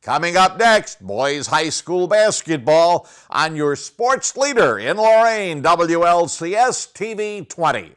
Coming up next, boys high school basketball on your sports leader in Lorain, WLCS TV 20.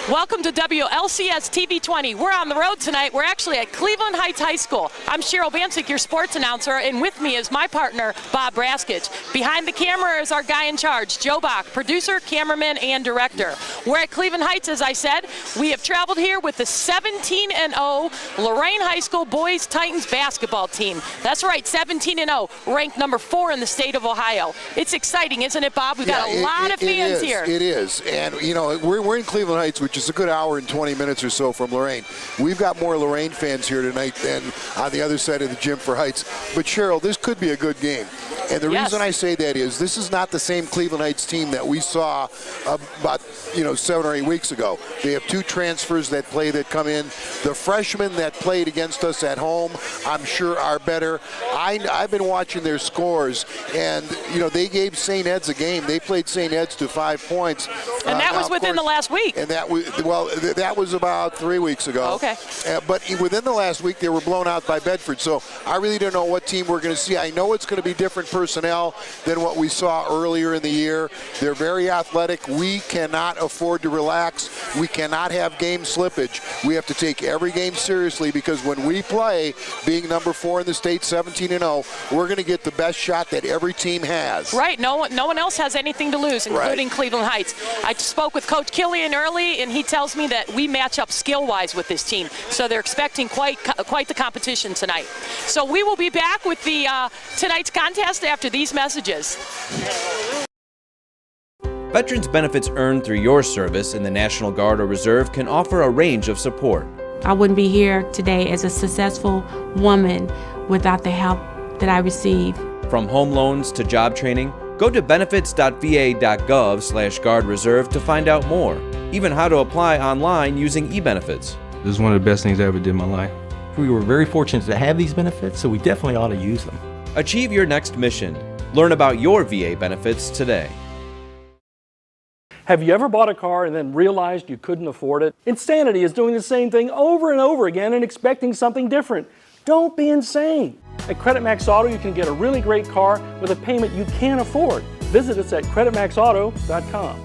Welcome to WLCS TV 20. We're on the road tonight. We're actually at Cleveland Heights High School. I'm Cheryl Bancic, your sports announcer, and with me is my partner, Bob Braskich. Behind the camera is our guy in charge, Joe Bach, producer, cameraman, and director. We're at Cleveland Heights, as I said. We have traveled here with the 17-0 Lorain High School Boys Titans basketball team. That's right, 17-0, ranked number 4 in the state of Ohio. It's exciting, isn't it, Bob? We've got a lot of fans here. It is, and you know, we're in Cleveland Heights, which is a good hour and 20 minutes or so from Lorain. We've got more Lorain fans here tonight than on the other side of the gym for Heights. But Cheryl, this could be a good game. And the reason I say that is this is not the same Cleveland Heights team that we saw about 7 or 8 weeks ago. They have 2 transfers that come in. The freshmen that played against us at home, I'm sure are better. I've been watching their scores, and they gave St. Ed's a game. They played St. Ed's to 5 points. And that was within the last week. And that was about 3 weeks ago. Okay. But within the last week, they were blown out by Bedford. So I really don't know what team we're going to see. I know it's going to be different personnel than what we saw earlier in the year. They're very athletic. We cannot afford to relax. We cannot have game slippage. We have to take every game seriously because when we play, being number 4 in the state, 17-0, we're going to get the best shot that every team has. Right. No one else has anything to lose, including Cleveland Heights. I spoke with Coach Killian early, and he tells me that we match up skill-wise with this team. So they're expecting quite the competition tonight. So we will be back with the tonight's contest after these messages. Veterans benefits earned through your service in the National Guard or Reserve can offer a range of support. I wouldn't be here today as a successful woman without the help that I receive. From home loans to job training, go to benefits.va.gov/Guard Reserve to find out more, even how to apply online using e-benefits. This is one of the best things I ever did in my life. We were very fortunate to have these benefits, so we definitely ought to use them. Achieve your next mission. Learn about your VA benefits today. Have you ever bought a car and then realized you couldn't afford it? Insanity is doing the same thing over and over again and expecting something different. Don't be insane. At Credit Max Auto, you can get a really great car with a payment you can't afford. Visit us at creditmaxauto.com.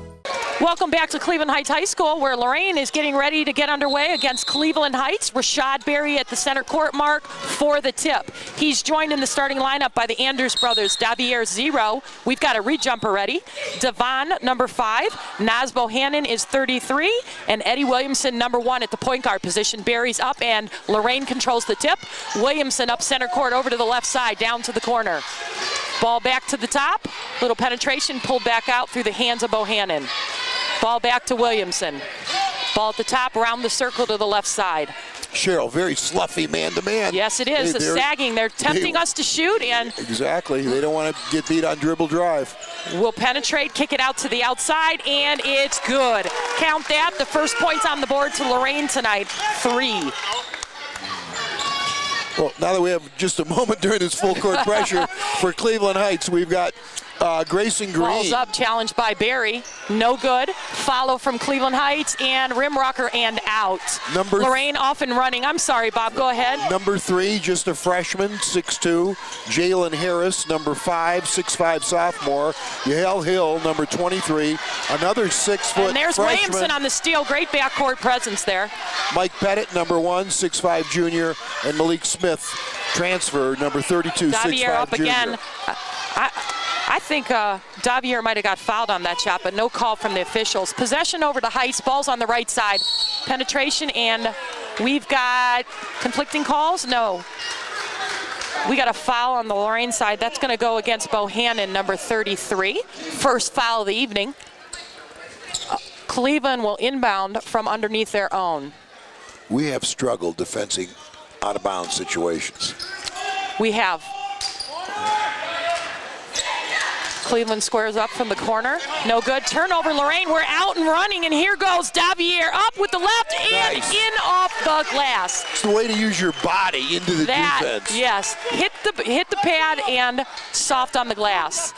Welcome back to Cleveland Heights High School, where Lorain is getting ready to get underway against Cleveland Heights. Rashad Berry at the center court mark for the tip. He's joined in the starting lineup by the Anders brothers, Davier 0. We've got a re-jumper ready. Devon, number 5. Naz Bohannon is 33. And Eddie Williamson, number 1 at the point guard position. Berry's up and Lorain controls the tip. Williamson up center court over to the left side, down to the corner. Ball back to the top. Little penetration pulled back out through the hands of Bohannon. Ball back to Williamson. Ball at the top, around the circle to the left side. Cheryl, very sloughy man-to-man. Yes, it is. It's sagging. They're tempting us to shoot. And exactly. They don't want to get beat on dribble drive. We'll penetrate, kick it out to the outside, and it's good. Count that. The first points on the board to Lorain tonight, 3. Well, now that we have just a moment during this full court pressure for Cleveland Heights, we've got Grayson Green. Balls up, challenged by Berry. No good. Follow from Cleveland Heights and rim rocker and out. Lorain off and running. I'm sorry, Bob. Go ahead. Number 3, just a freshman, 6'2". Jalen Harris, number 5, 6'5" sophomore. Yael Hill, number 23. Another 6-foot And there's freshman. Williamson on the steal. Great backcourt presence there. Mike Pettit, number 1, 6'5" junior. And Malik Smith, transfer, number 32, 6'5" up junior. again. I think Davier might have got fouled on that shot, but no call from the officials. Possession over to Heights. Ball's on the right side. Penetration, and we've got conflicting calls? No. We got a foul on the Lorain side. That's going to go against Bohannon, number 33. First foul of the evening. Cleveland will inbound from underneath their own. We have struggled defending out-of-bounds situations. We have. Cleveland squares up from the corner. No good. Turnover, Lorain. We're out and running, and here goes Davier up with the left and in off the glass. It's the way to use your body into the defense. Yes. Hit the pad and soft on the glass.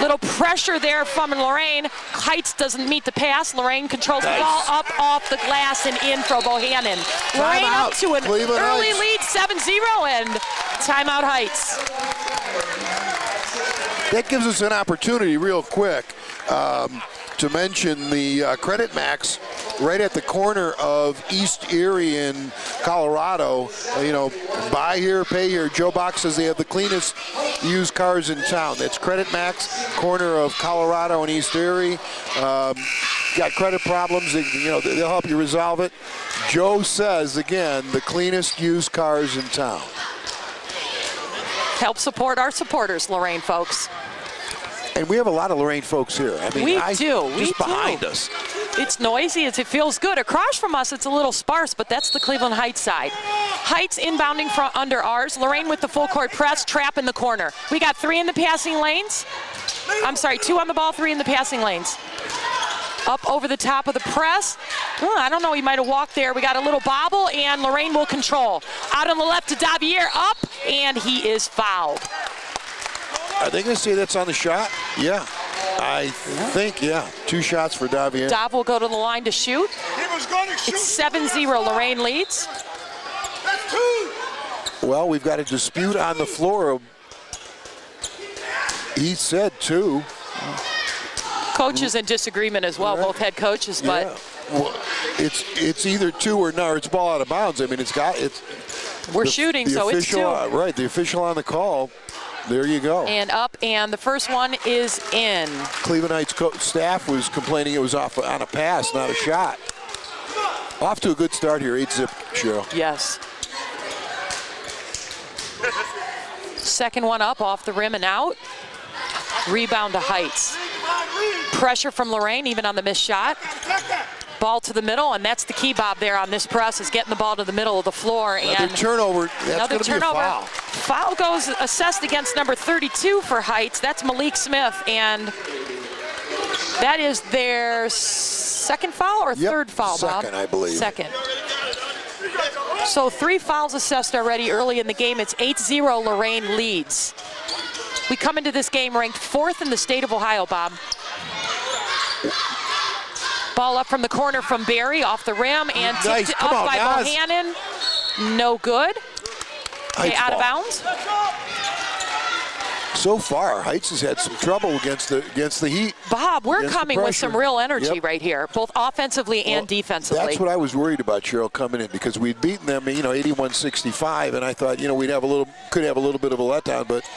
Little pressure there from Lorain. Heights doesn't meet the pass. Lorain controls the ball up off the glass and in for Bohannon. Lorain up to an early lead, 7-0, and Timeout Heights. That gives us an opportunity real quick to mention the Credit Max right at the corner of East Erie in Colorado. Buy here, pay here. Joe Box says they have the cleanest used cars in town. That's Credit Max, corner of Colorado and East Erie. Got credit problems, they'll help you resolve it. Joe says, again, the cleanest used cars in town. Help support our supporters, Lorain folks. And we have a lot of Lorain folks here. I mean, We just do. behind us. It's noisy, it feels good. Across from us, it's a little sparse, but that's the Cleveland Heights side. Heights inbounding from under ours. Lorain with the full court press, trap in the corner. We got 3 in the passing lanes. I'm sorry, 2 on the ball, 3 in the passing lanes. Up over the top of the press. I don't know, he might have walked there. We got a little bobble, and Lorain will control. Out on the left to Davier, up, and he is fouled. Are they going to say that's on the shot? Yeah. I think, yeah. 2 shots for Davier. Dav will go to the line to shoot. It's 7-0, Lorain leads. Well, we've got a dispute on the floor. He said 2. Coaches in disagreement as well, both head coaches, but well, it's either 2 or no, it's ball out of bounds. I mean, we're shooting, so it's 2. Right, the official on the call. There you go. And up, and the first one is in. Cleveland Heights staff was complaining it was off on a pass, not a shot. Off to a good start here, 8-zip, Cheryl. Yes. Second one up, off the rim and out. Rebound to Heights. Pressure from Lorain, even on the missed shot. Ball to the middle, and that's the key, Bob, there on this press, is getting the ball to the middle of the floor. Another turnover. That's going to be a foul. Foul goes assessed against number 32 for Heights. That's Malik Smith, and that is their second foul or third foul, Bob? Second, I believe. Second. So 3 fouls assessed already early in the game. It's 8-0, Lorain leads. We come into this game ranked 4th in the state of Ohio, Bob. Ball up from the corner from Barry, off the rim, and tipped up by Bohannon. No good. Okay, out of bounds. So far, Heights has had some trouble against the Heat. Bob, we're coming with some real energy right here, both offensively and defensively. That's what I was worried about, Cheryl, coming in, because we'd beaten them, 81-65, and I thought, could have a little bit of a letdown, but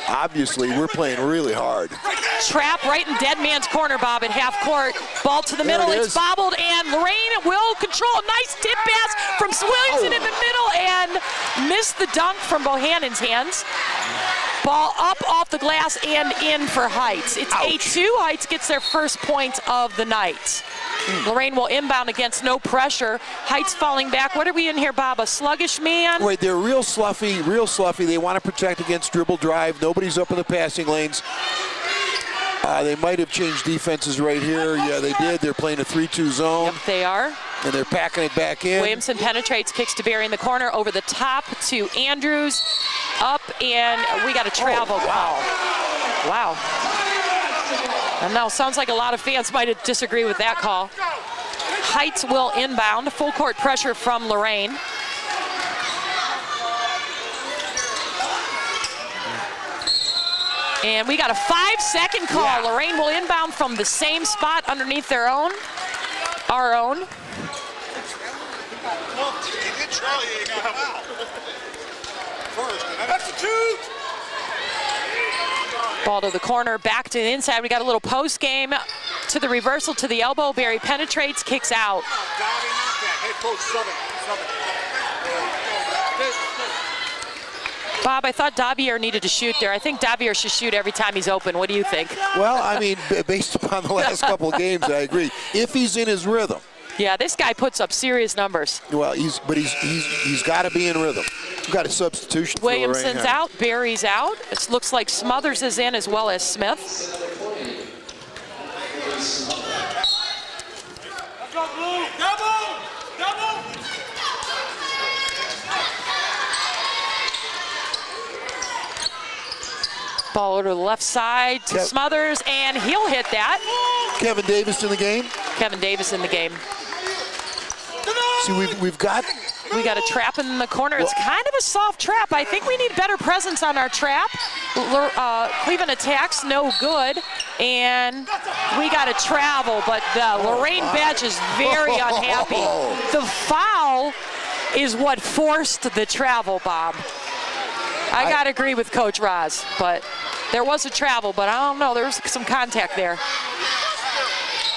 obviously we're playing really hard. Trap right in dead man's corner, Bob, at half court. Ball to the middle. It's bobbled, and Lorain will control. Nice tip pass from Williamson in the middle, and missed the dunk from Bohannon's hands. Ball up off the glass and in for Heights. It's 8-2. Heights gets their first point of the night. Lorain will inbound against no pressure. Heights falling back. What are we in here, Bob? A sluggish man? Wait, they're real sloughy, real sloughy. They want to protect against dribble drive. Nobody's up in the passing lanes. They might have changed defenses right here. Yeah, they did. They're playing a 3-2 zone. Yep, they are. And they're packing it back in. Williamson penetrates, kicks to Barry in the corner, over the top to Andrews. Up, and we got a travel call. Wow. And now sounds like a lot of fans might disagree with that call. Heights will inbound. Full court pressure from Lorain. And we got a 5-second call. Yeah. Lorain will inbound from the same spot underneath our own. Ball to the corner, back to the inside. We got a little post game to the reversal to the elbow. Barry penetrates, kicks out. Bob, I thought Davier needed to shoot there. I think Davier should shoot every time he's open. What do you think? Well, I mean, based upon the last couple of games, I agree. If he's in his rhythm. Yeah, this guy puts up serious numbers. Well, he's got to be in rhythm. We've got a substitution. Williamson's out, Barry's out. It looks like Smothers is in as well as Smith. Ball to the left side to Smothers, and he'll hit that. Kevin Davis in the game. Kevin Davis in the game. See, we've got. We got a trap in the corner. It's kind of a soft trap. I think we need better presence on our trap. Cleveland attacks, no good. And we got to travel, but the Lorain bench is very unhappy. The foul is what forced the travel, Bob. I got to agree with Coach Roz, but there was a travel, but I don't know. There was some contact there.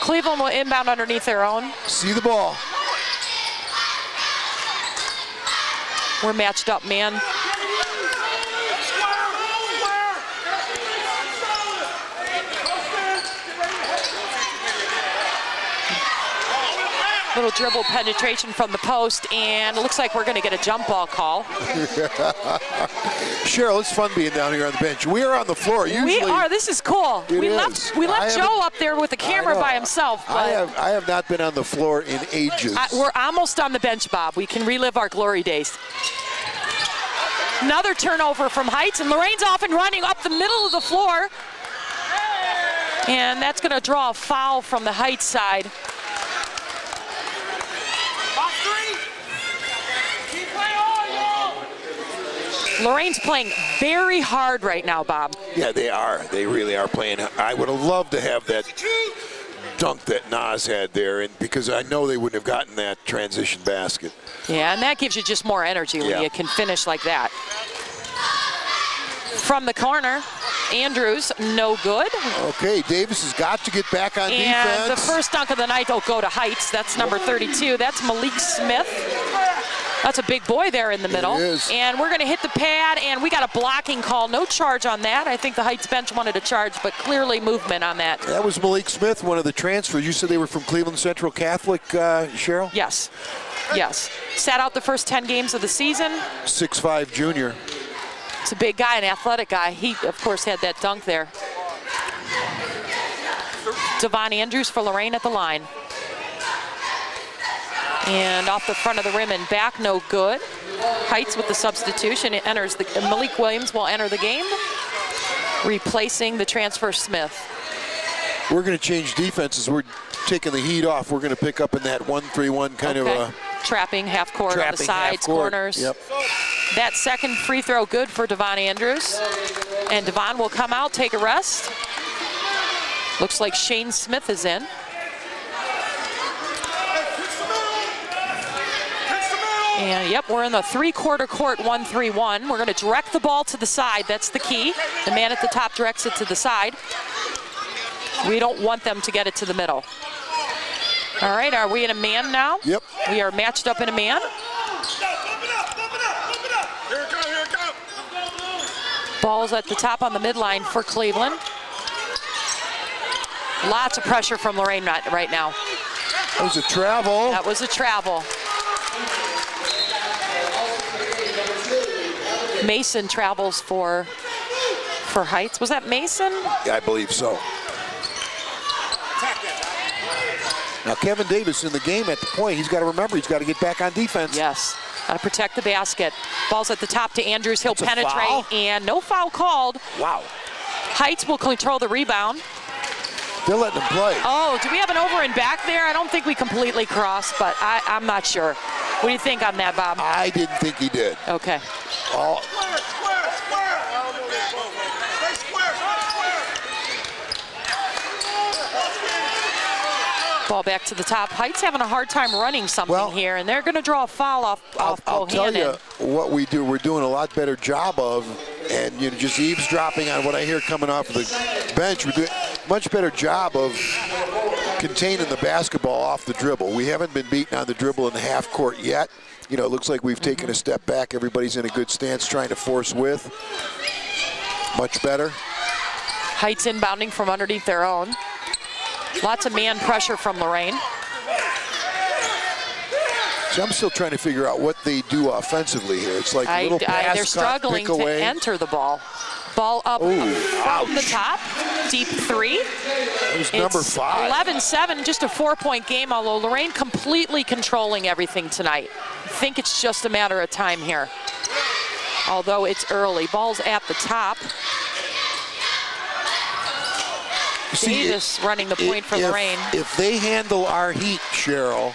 Cleveland will inbound underneath their own. See the ball. We're matched up, man. Little dribble penetration from the post, and it looks like we're going to get a jump ball call. Cheryl, it's fun being down here on the bench. We are on the floor. Usually, we are. This is cool. We is. left Joe up there with the camera by himself. But I have not been on the floor in ages. We're almost on the bench, Bob. We can relive our glory days. Another turnover from Heights, and Lorain's off and running up the middle of the floor. And that's going to draw a foul from the Heights side. Lorain's playing very hard right now, Bob. Yeah, they are. They really are playing. I would have loved to have that dunk that Nas had there, and because I know they wouldn't have gotten that transition basket. Yeah, and that gives you just more energy when you can finish like that. From the corner, Andrews, no good. Okay, Davis has got to get back on defense. And the first dunk of the night will go to Heights. That's number 32. That's Malik Smith. That's a big boy there in the middle. It is. And we're going to hit the pad, and we got a blocking call. No charge on that. I think the Heights bench wanted a charge, but clearly movement on that. That was Malik Smith, one of the transfers. You said they were from Cleveland Central Catholic, Cheryl? Yes. Yes. Sat out the first 10 games of the season. 6'5" junior. It's a big guy, an athletic guy. He, of course, had that dunk there. Devon Andrews for Lorain at the line. And off the front of the rim and back, no good. Heights with the substitution. It enters Malik Williams will enter the game, replacing the transfer Smith. We're going to change defenses. We're taking the heat off. We're going to pick up in that 1-3-1 kind of a trapping half court on the sides, corners. Yep. That second free throw good for Devon Andrews. And Devon will come out, take a rest. Looks like Shane Smith is in. And yep, we're in the three-quarter court, 1-3-1. We're going to direct the ball to the side. That's the key. The man at the top directs it to the side. We don't want them to get it to the middle. All right, are we in a man now? Yep. We are matched up in a man. Ball's at the top on the midline for Cleveland. Lots of pressure from Lorain right now. That was a travel. That was a travel. Mason travels for Heights. Was that Mason? Yeah, I believe so. Now Kevin Davis in the game at the point. He's got to remember he's got to get back on defense. Yes, got to protect the basket. Ball's at the top to Andrews. He'll That's penetrate, and no foul called. Wow. Heights will control the rebound. They're letting him play. Oh, do we have an over and back there? I don't think we completely crossed, but I'm not sure. What do you think on that, Bob? I didn't think he did. Okay. Oh. Ball back to the top. Heights having a hard time running something here, and they're going to draw a foul off I'll tell you what we do. We're doing a lot better job of, and just eavesdropping on what I hear coming off of the bench. We're doing a much better job of containing the basketball off the dribble. We haven't been beaten on the dribble in the half court yet. It looks like we've taken a step back. Everybody's in a good stance trying to force with. Much better. Heights inbounding from underneath their own. Lots of man pressure from Lorain. So I'm still trying to figure out what they do offensively here. It's like a little pass, they're struggling to enter the ball. Ball up from the top. Deep three. It was number 5. 11-7, just a 4-point game, although Lorain completely controlling everything tonight. I think it's just a matter of time here. Although it's early. Ball's at the top. Davis running the point for Lorain. If they handle our heat, Cheryl,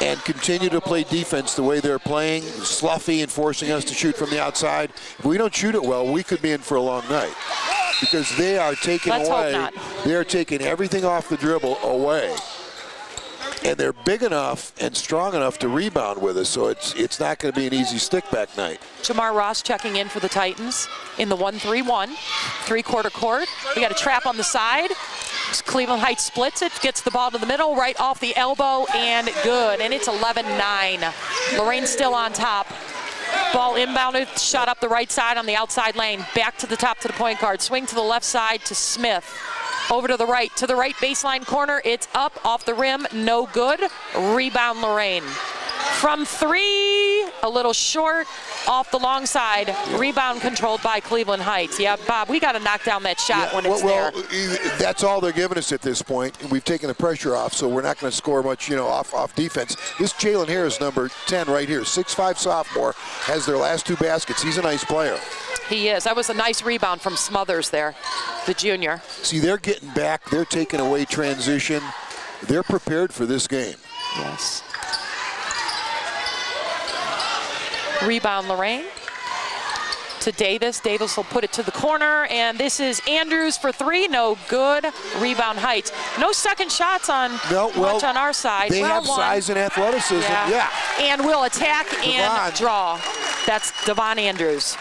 and continue to play defense the way they're playing, sloughy and forcing us to shoot from the outside, if we don't shoot it well, we could be in for a long night. Because they are taking they are taking everything off the dribble away. And they're big enough and strong enough to rebound with us, so it's not going to be an easy stick-back night. Jamar Ross checking in for the Titans in the 1-3-1, three-quarter court. We got a trap on the side. Cleveland Heights splits it, gets the ball to the middle, right off the elbow, and good. And it's 11-9. Lorain still on top. Ball inbounded, shot up the right side on the outside lane. Back to the top to the point guard. Swing to the left side to Smith. Over to the right baseline corner. It's up off the rim, no good. Rebound Lorain. From three, a little short, off the long side. Rebound controlled by Cleveland Heights. Yeah, Bob, we got to knock down that shot when it's there. That's all they're giving us at this point. We've taken the pressure off, so we're not going to score much, off defense. This Jalen Harris, number 10 right here, 6'5" sophomore, has their last two baskets. He's a nice player. He is. That was a nice rebound from Smothers there, the junior. See, they're getting back. They're taking away transition. They're prepared for this game. Yes. Rebound Lorain to Davis. Davis will put it to the corner, and this is Andrews for three. No good. Rebound Heights. No second shots on much on our side. They have size and athleticism. Yeah. And will attack and draw. That's Devon Andrews.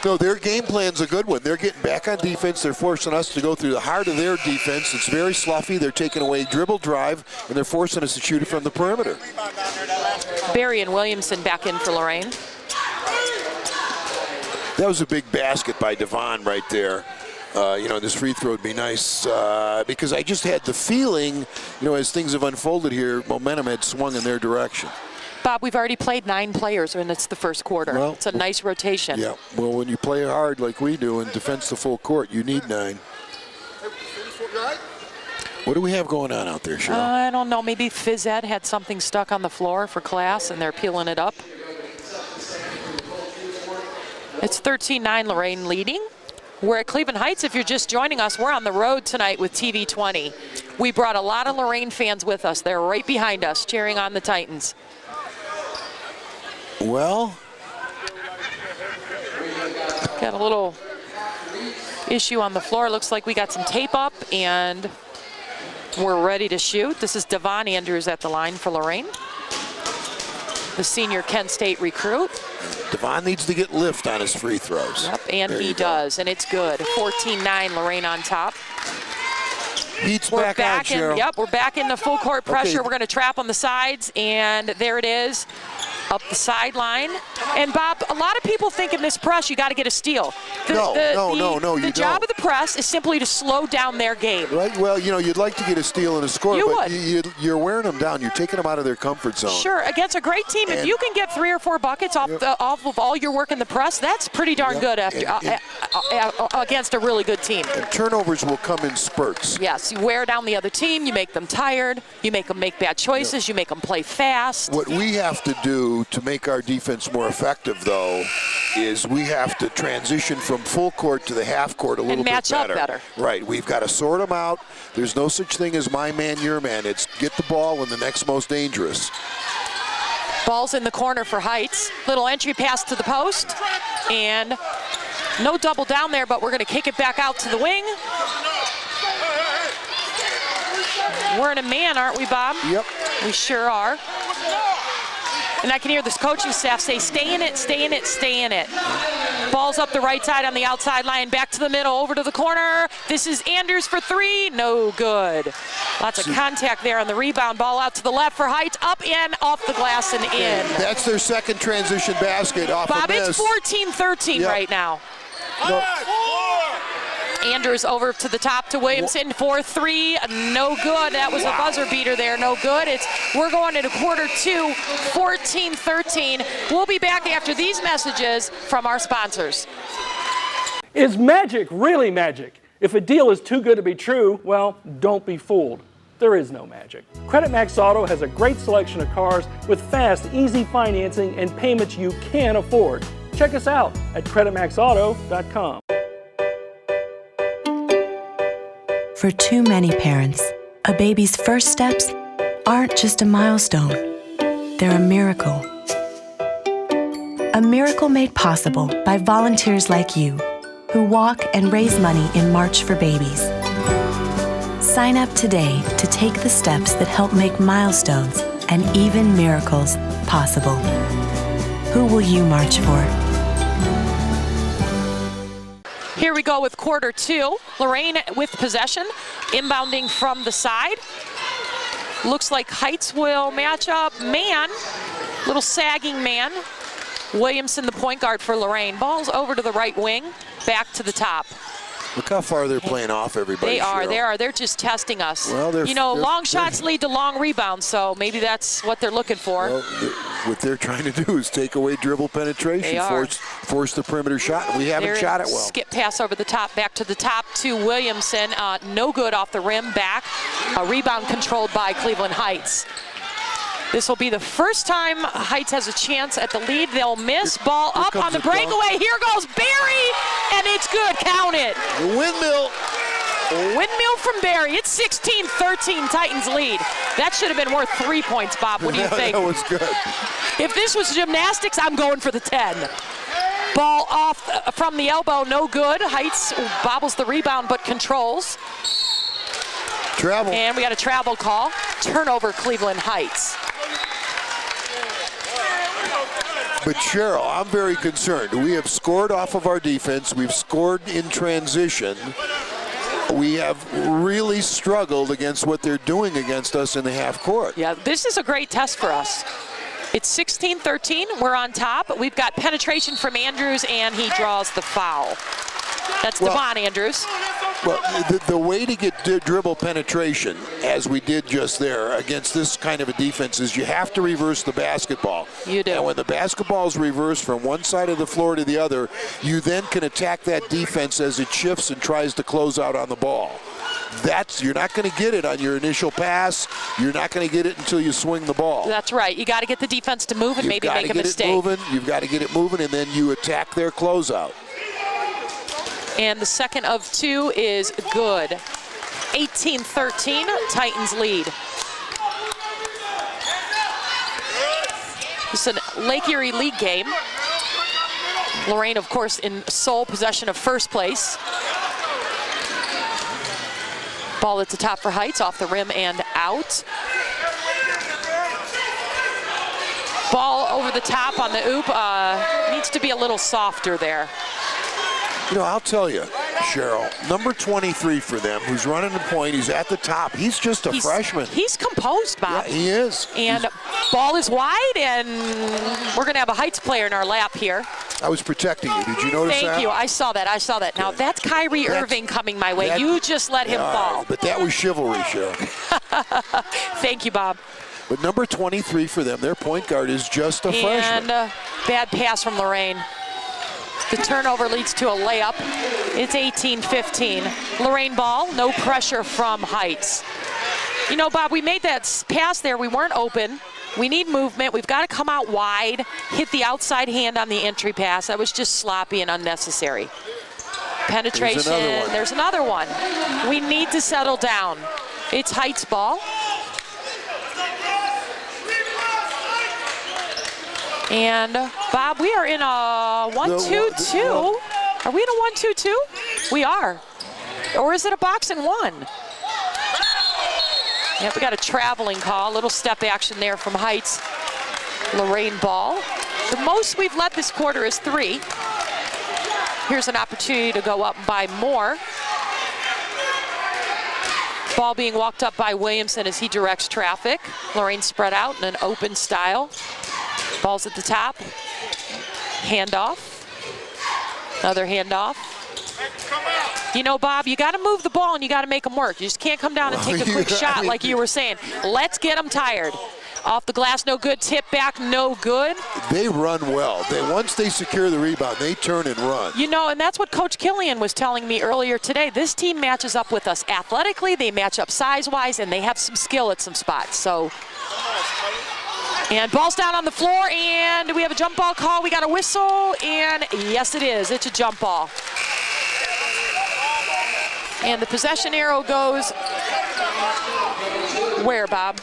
No, their game plan's a good one. They're getting back on defense. They're forcing us to go through the heart of their defense. It's very sloughy. They're taking away dribble drive, and they're forcing us to shoot it from the perimeter. Barry and Williamson back in for Lorain. That was a big basket by Devon right there. This free throw would be nice because I just had the feeling, as things have unfolded here, momentum had swung in their direction. Bob, we've already played 9 players, and it's the first quarter. Well, it's a nice rotation. Yeah, well, when you play hard like we do and defense the full court, you need 9. What do we have going on out there, Cheryl? I don't know. Maybe phys ed had something stuck on the floor for class, and they're peeling it up. It's 13-9, Lorain leading. We're at Cleveland Heights. If you're just joining us, we're on the road tonight with TV 20. We brought a lot of Lorain fans with us. They're right behind us, cheering on the Titans. Well, got a little issue on the floor. Looks like we got some tape up, and we're ready to shoot. This is Devon Andrews at the line for Lorain, the senior Kent State recruit. Devon needs to get lift on his free throws. Yep, and he does, and it's good. 14-9, Lorain on top. Heat's back on, Cheryl. Yep, we're back into full court pressure. We're going to trap on the sides, and there it is. Up the sideline. And Bob, a lot of people think in this press you got to get a steal. The job of the press is simply to slow down their game. Right. Well, you'd like to get a steal and a score, but would. You're wearing them down. You're taking them out of their comfort zone. Sure. Against a great team, if you can get 3 or 4 buckets off of all your work in the press, that's pretty darn good against a really good team. And turnovers will come in spurts. Yes. You wear down the other team. You make them tired. You make them make bad choices. You make them play fast. What we have to do to make our defense more effective, though, is we have to transition from full court to the half court a little bit better. And match up better. Right. We've got to sort them out. There's no such thing as my man, your man. It's get the ball when the next most dangerous. Ball's in the corner for Heights. Little entry pass to the post. And no double down there, but we're going to kick it back out to the wing. We're in a man, aren't we, Bob? Yep. We sure are. And I can hear this coaching staff say, stay in it, stay in it, stay in it. Ball's up the right side on the outside line, back to the middle, over to the corner. This is Andrews for 3, no good. Lots of contact there on the rebound. Ball out to the left for Heights, up and off the glass and in. That's their second transition basket off Bob, of this. It's 14-13 right now. No. Andrews over to the top to Williamson for 3, no good. That was a buzzer beater there, no good. We're going into quarter 2, 14-13. We'll be back after these messages from our sponsors. Is magic really magic? If a deal is too good to be true, well, don't be fooled. There is no magic. Credit Max Auto has a great selection of cars with fast, easy financing and payments you can afford. Check us out at creditmaxauto.com. For too many parents, a baby's first steps aren't just a milestone. They're a miracle. A miracle made possible by volunteers like you who walk and raise money in March for Babies. Sign up today to take the steps that help make milestones and even miracles possible. Who will you march for? Here we go with quarter two. Lorain with possession, inbounding from the side. Looks like Heights will match up man, little sagging man. Williamson, the point guard for Lorain. Ball's over to the right wing, back to the top. Look how far they're playing off everybody. They are. Cheryl. They're just testing us. Well, you know, long shots lead to long rebounds, so maybe that's what they're looking for. Well, what they're trying to do is take away dribble penetration, force the perimeter shot, and we haven't shot it well. Skip pass over the top, back to the top to Williamson. No good off the rim, back. A rebound controlled by Cleveland Heights. This will be the first time Heights has a chance at the lead. They'll miss. Ball up on the breakaway. Here goes Barry, and it's good. Count it. The windmill. Windmill from Barry. It's 16-13 Titans lead. That should have been worth 3 points, Bob. What do you think? That was good. If this was gymnastics, I'm going for the 10. Ball off from the elbow, no good. Heights bobbles the rebound but controls. Travel. And we got a travel call. Turnover, Cleveland Heights. But Cheryl, I'm very concerned. We have scored off of our defense. We've scored in transition. We have really struggled against what they're doing against us in the half court. Yeah, this is a great test for us. It's 16-13. We're on top. We've got penetration from Andrews, and he draws the foul. That's Devon Andrews. Well, the way to get dribble penetration, as we did just there, against this kind of a defense is you have to reverse the basketball. You do. And when the basketball is reversed from one side of the floor to the other, you then can attack that defense as it shifts and tries to close out on the ball. You're not going to get it on your initial pass. You're not going to get it until you swing the ball. That's right. You got to get the defense to move and maybe make a mistake. You've got to get it moving, and then you attack their closeout. And the second of two is good. 18-13, Titans lead. It's a Lake Erie League game. Lorain, of course, in sole possession of first place. Ball at the top for Heights, off the rim and out. Ball over the top on the oop. Needs to be a little softer there. You know, I'll tell you, Cheryl, number 23 for them, who's running the point, he's at the top. He's just a freshman. He's composed, Bob. Yeah, he is. And ball is wide, and we're going to have a Heights player in our lap here. I was protecting you. Did you notice that? Thank you. I saw that. Now, that's Kyrie Irving coming my way. You just let him fall. Right, but that was chivalry, Cheryl. Thank you, Bob. But number 23 for them, their point guard is just a freshman. And bad pass from Lorain. The turnover leads to a layup. It's 18-15. Lorain ball, no pressure from Heights. You know, Bob, we made that pass there. We weren't open. We need movement. We've got to come out wide, hit the outside hand on the entry pass. That was just sloppy and unnecessary. Penetration. There's another one. We need to settle down. It's Heights ball. And, Bob, we are in a 1-2-2. Are we in a 1-2-2? We are. Or is it a box and one? Yep, we got a traveling call. A little step action there from Heights. Lorain ball. The most we've let this quarter is 3. Here's an opportunity to go up by more. Ball being walked up by Williamson as he directs traffic. Lorain spread out in an open style. Ball's at the top. Handoff. Another handoff. You know, Bob, you got to move the ball and you got to make them work. You just can't come down and take a quick shot like you were saying. Let's get them tired. Off the glass, no good. Tip back, no good. They run well. Once they secure the rebound, they turn and run. You know, and that's what Coach Killian was telling me earlier today. This team matches up with us athletically. They match up size-wise, and they have some skill at some spots. So. And ball's down on the floor, and we have a jump ball call. We got a whistle, and yes, it is. It's a jump ball. And the possession arrow goes where, Bob?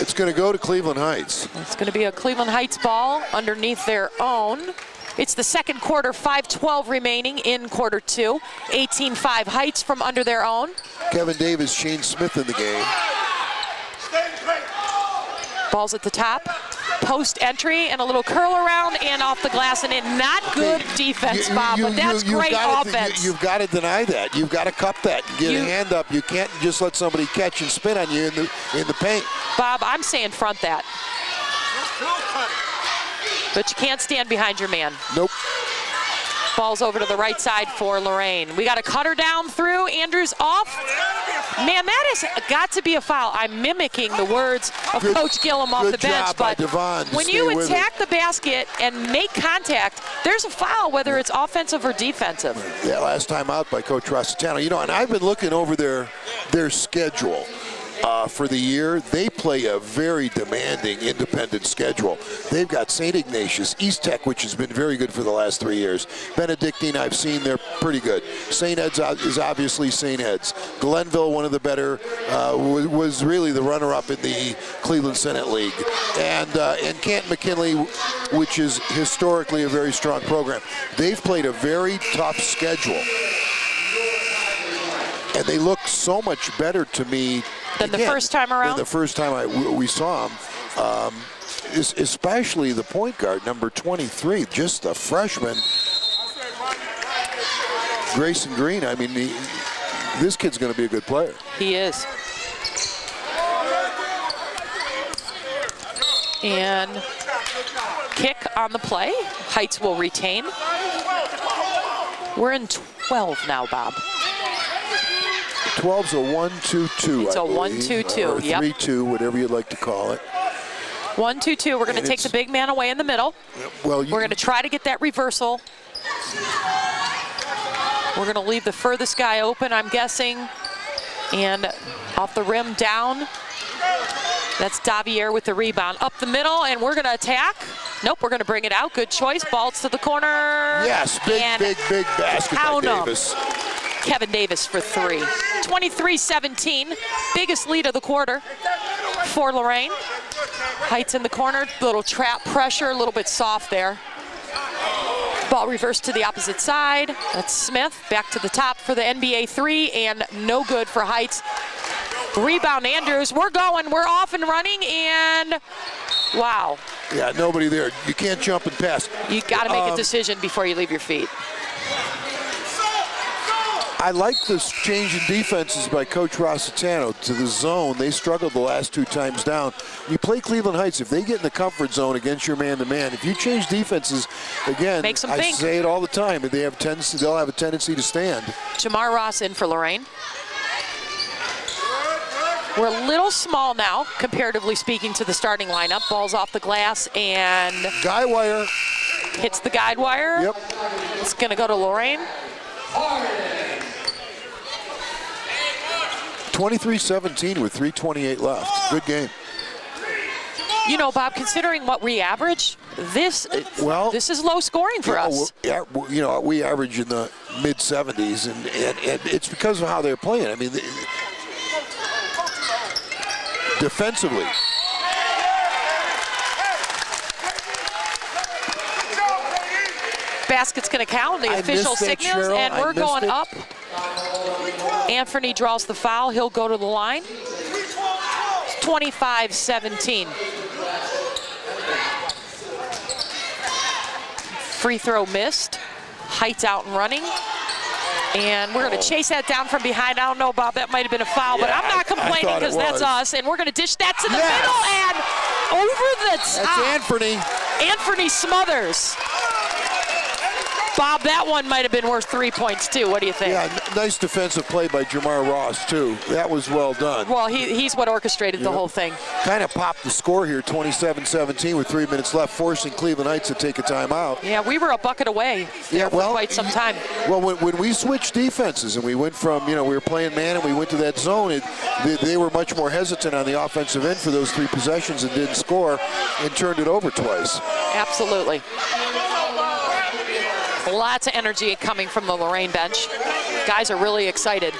It's going to go to Cleveland Heights. It's going to be a Cleveland Heights ball underneath their own. It's the second quarter, 5:12 remaining in quarter two. 18-5 Heights from under their own. Kevin Davis, Shane Smith in the game. Ball's at the top. Post entry and a little curl around and off the glass and in. Not good defense, Bob, but that's great offense. You've got to deny that. You've got to cup that and get a hand up. You can't just let somebody catch and spin on you in the paint. Bob, I'm saying front that. But you can't stand behind your man. Nope. Ball's over to the right side for Lorain. We got a cutter down through. Andrews off. Man, that has got to be a foul. I'm mimicking the words of Coach Gillum off the bench. But when you attack the basket and make contact, there's a foul, whether it's offensive or defensive. Yeah, last time out by Coach Rossitano. You know, and I've been looking over their schedule. For the year, they play a very demanding independent schedule. They've got St. Ignatius, East Tech, which has been very good for the last 3 years. Benedictine, I've seen, they're pretty good. St. Ed's is obviously St. Ed's. Glenville, one of the better, was really the runner-up in the Cleveland Senate League. And Canton McKinley, which is historically a very strong program. They've played a very tough schedule. And they look so much better to me than the first time around? Than the first time we saw them. Especially the point guard, number 23, just the freshman. Grayson Green, I mean, this kid's going to be a good player. He is. And kick on the play. Heights will retain. We're in 12 now, Bob. 12's a 1-2-2. It's a 1-2-2. Yep. 3-2, whatever you'd like to call it. 1-2-2. We're going to take the big man away in the middle. Well, we're going to try to get that reversal. We're going to leave the furthest guy open, I'm guessing. And off the rim down. That's Davier with the rebound. Up the middle, and we're going to attack. Nope, we're going to bring it out. Good choice. Ball's to the corner. Yes, big basket by Davis. Kevin Davis for three. 23-17, biggest lead of the quarter for Lorain. Heights in the corner, little trap pressure, a little bit soft there. Ball reversed to the opposite side. That's Smith, back to the top for the NBA three, and no good for Heights. Rebound Andrews, we're going, we're off and running, and wow. Yeah, nobody there. You can't jump and pass. You got to make a decision before you leave your feet. I like this change in defenses by Coach Rossitano to the zone. They struggled the last 2 times down. You play Cleveland Heights, if they get in the comfort zone against your man-to-man, if you change defenses, again, I say it all the time, they'll have a tendency to stand. Jamar Ross in for Lorain. We're a little small now, comparatively speaking, to the starting lineup. Ball's off the glass and guy wire. Hits the guide wire. Yep. It's going to go to Lorain. 23-17 with 3:28 left. Good game. You know, Bob, considering what we average, this is low scoring for us. You know, we average in the mid-70s, and it's because of how they're playing. I mean, defensively. Basket's going to count, the official signals, and we're going up. Anthony draws the foul. He'll go to the line. 25-17. Free throw missed. Heights out and running. And we're going to chase that down from behind. I don't know, Bob, that might have been a foul, but I'm not complaining because that's us. And we're going to dish that to the middle and over the top. That's Anthony. Anthony Smothers. Bob, that one might have been worth 3 points, too. What do you think? Yeah, nice defensive play by Jamar Ross, too. That was well done. Well, he's what orchestrated the whole thing. Kind of popped the score here, 27-17 with 3 minutes left, forcing Cleveland Heights to take a timeout. Yeah, we were a bucket away for quite some time. Well, when we switched defenses and we went from, we were playing man and we went to that zone, they were much more hesitant on the offensive end for those 3 possessions and didn't score and turned it over twice. Absolutely. Lots of energy coming from the Lorain bench. Guys are really excited.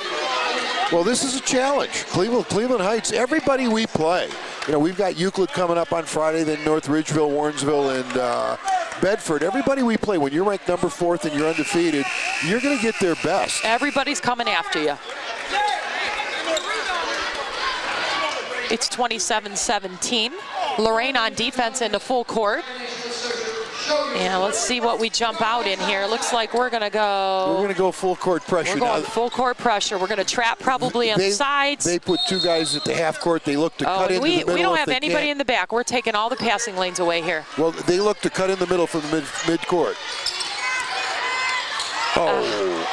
Well, this is a challenge. Cleveland Heights, everybody we play. You know, we've got Euclid coming up on Friday, then North Ridgeville, Warrensville, and Bedford. Everybody we play, when you're ranked number 4th and you're undefeated, you're going to get their best. Everybody's coming after you. It's 27-17. Lorain on defense into full court. And let's see what we jump out in here. Looks like we're going to go. We're going to go full court pressure. We're going full court pressure. We're going to trap probably on the sides. They put 2 guys at the half court. They look to cut into the middle. We don't have anybody in the back. We're taking all the passing lanes away here. Well, they look to cut in the middle from the mid court.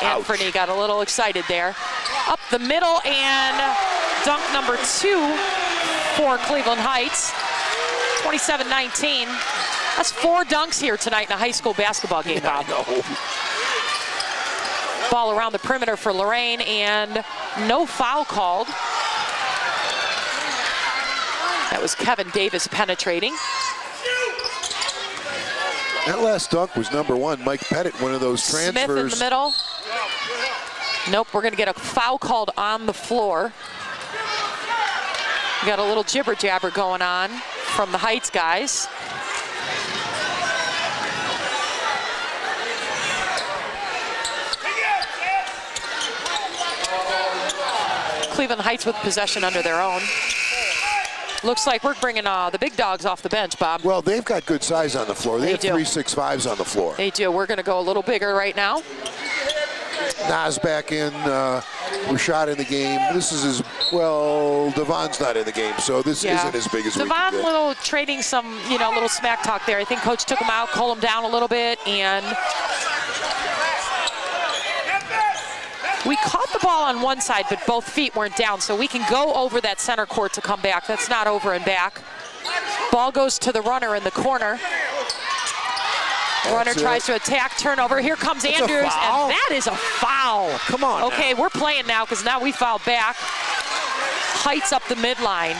Anthony got a little excited there. Up the middle and dunk number 2 for Cleveland Heights. 27-19. That's 4 dunks here tonight in a high school basketball game, Bob. Ball around the perimeter for Lorain, and no foul called. That was Kevin Davis penetrating. That last dunk was number 1, Mike Pettit, one of those transfers. Smith in the middle. Nope, we're going to get a foul called on the floor. We got a little jibber jabber going on from the Heights guys. Cleveland Heights with possession under their own. Looks like we're bringing the big dogs off the bench, Bob. Well, they've got good size on the floor. They have 3 6'5s on the floor. They do. We're going to go a little bigger right now. Nas back in. Rashad in the game. This is Devon's not in the game, so this isn't as big as Devon little trading some, little smack talk there. I think coach took him out, cooled him down a little bit, and we caught the ball on one side, but both feet weren't down, so we can go over that center court to come back. That's not over and back. Ball goes to the runner in the corner. Runner tries to attack, turnover. Here comes Andrews, and that is a foul. Come on. Okay, we're playing now because now we foul back. Heights up the midline.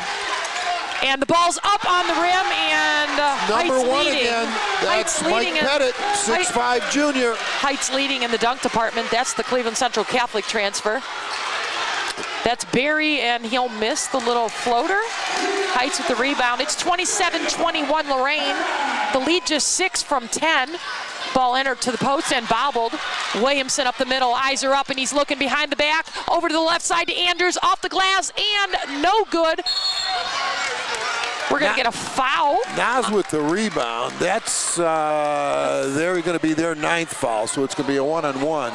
And the ball's up on the rim, and number Heights 1 leading. again. That's Mike Pettit, 6'5" junior. Heights leading in the dunk department. That's the Cleveland Central Catholic transfer. That's Barry, and he'll miss the little floater. Heights with the rebound. It's 27-21 Lorain. The lead just 6 from 10. Ball entered to the post and bobbled. Williamson up the middle. Eyes are up, and he's looking behind the back. Over to the left side to Andrews. Off the glass, and no good. We're going to get a foul. Nas with the rebound. That's they're going to be their 9th foul, so it's going to be a 1-on-1.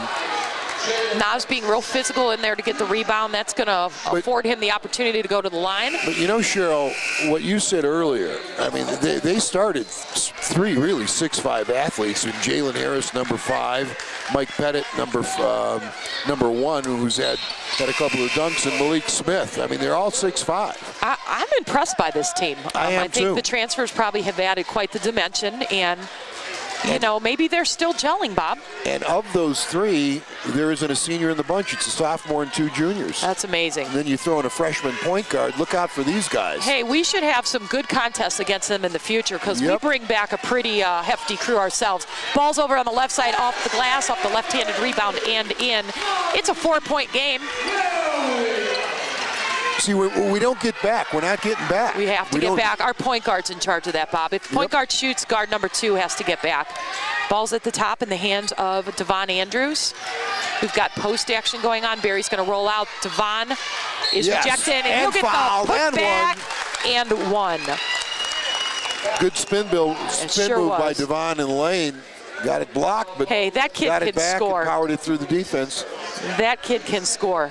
Nas being real physical in there to get the rebound. That's going to afford him the opportunity to go to the line. But Cheryl, what you said earlier, I mean, they started 3 really 6'5" athletes with Jalen Harris, number 5, Mike Pettit, number 1, who's had a couple of dunks, and Malik Smith. I mean, they're all 6'5". I'm impressed by this team. I think too. The transfers probably have added quite the dimension, and maybe they're still gelling, Bob. And of those 3, there isn't a senior in the bunch. It's a sophomore and 2 juniors. That's amazing. And then you throw in a freshman point guard. Look out for these guys. Hey, we should have some good contests against them in the future because we bring back a pretty hefty crew ourselves. Ball's over on the left side, off the glass, off the left-handed rebound, and in. It's a 4-point game. See, we don't get back. We're not getting back. We have to get back. Our point guard's in charge of that, Bob. If point guard shoots, guard number 2 has to get back. Ball's at the top in the hands of Devon Andrews. We've got post action going on. Barry's going to roll out. Devon is rejected, and he'll get the put back and 1. Good spin move by Devon and Lane. Got it blocked, but hey, that kid got can it back score. And powered it through the defense. That kid can score.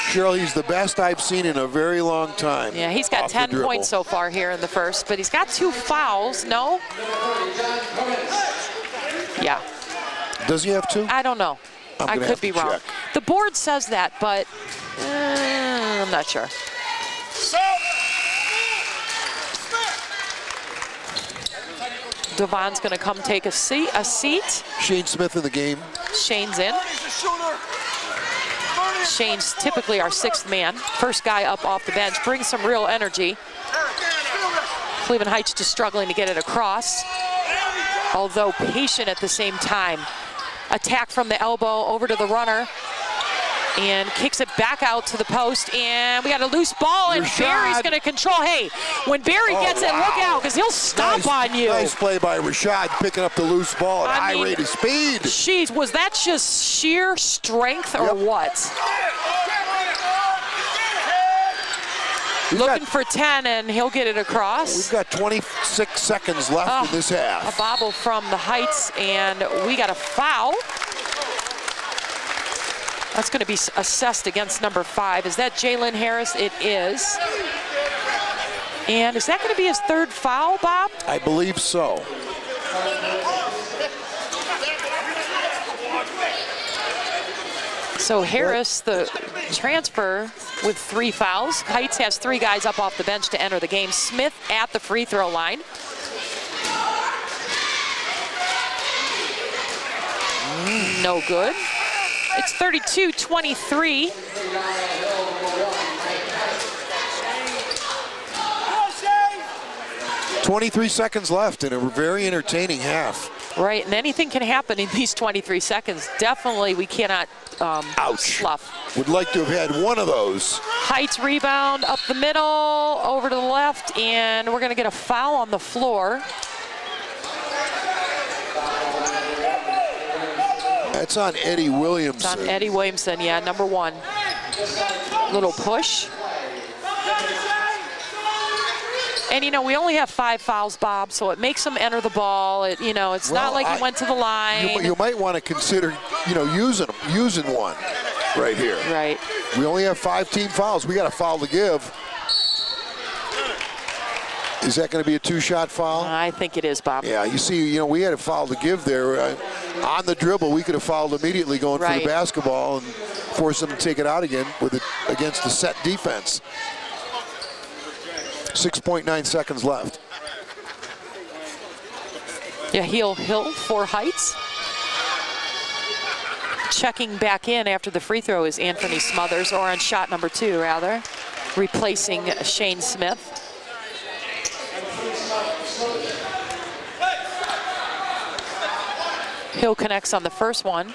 Cheryl, he's the best I've seen in a very long time. Yeah, he's got 10 points so far here in the first, but he's got 2 fouls. No? Yeah. Does he have 2? I don't know. I could be wrong. The board says that, but I'm not sure. Devon's going to come take a seat. Shane Smith in the game. Shane's in. Shane's typically our 6th man. First guy up off the bench. Brings some real energy. Cleveland Heights just struggling to get it across, although patient at the same time. Attack from the elbow over to the runner. and kicks it back out to the post, and we got a loose ball, and Rashad. Barry's going to control. Hey, when Barry gets it, look out, because he'll stomp on you. Nice play by Rashad, picking up the loose ball at a high rate of speed. Jeez, was that just sheer strength or what? Looking for 10, and he'll get it across. We've got 26 seconds left in this half. A bobble from the Heights, and we got a foul. That's going to be assessed against number 5. Is that Jalen Harris? It is. And is that going to be his 3rd foul, Bob? I believe so. So Harris, the transfer, with 3 fouls. Heights has 3 guys up off the bench to enter the game. Smith at the free throw line. No good. It's 32-23. 23 seconds left in a very entertaining half. Right, and anything can happen in these 23 seconds. Definitely, we cannot slough. Would like to have had one of those. Heights rebound up the middle, over to the left, and we're going to get a foul on the floor. That's on Eddie Williamson. It's on Eddie Williamson, yeah, number 1. Little push. And, you know, we only have 5 fouls, Bob, so it makes them enter the ball. It's not like he went to the line. You might want to consider, using one right here. Right. We only have 5 team fouls. We got a foul to give. Is that going to be a 2-shot foul? I think it is, Bob. Yeah, you see, we had a foul to give there. On the dribble, we could have fouled immediately going for the basketball and force them to take it out again against the set defense. 6.9 seconds left. Yeah, Hill for Heights. Checking back in after the free throw is Anthony Smothers, or on shot number 2, rather, replacing Shane Smith. Hill connects on the first one.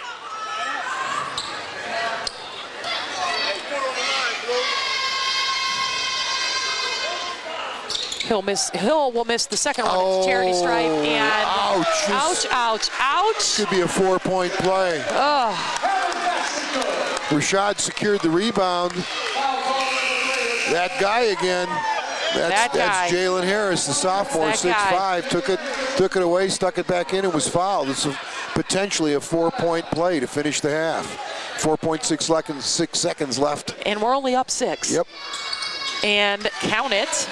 Hill will miss the second one. It's charity stripe, and ouch. Could be a 4-point play. Rashad secured the rebound. That guy again. That's Jalen Harris, the sophomore, 6'5", took it away, stuck it back in, and was fouled. It's potentially a 4-point play to finish the half. 4.6 seconds left. And we're only up 6. Yep. And count it.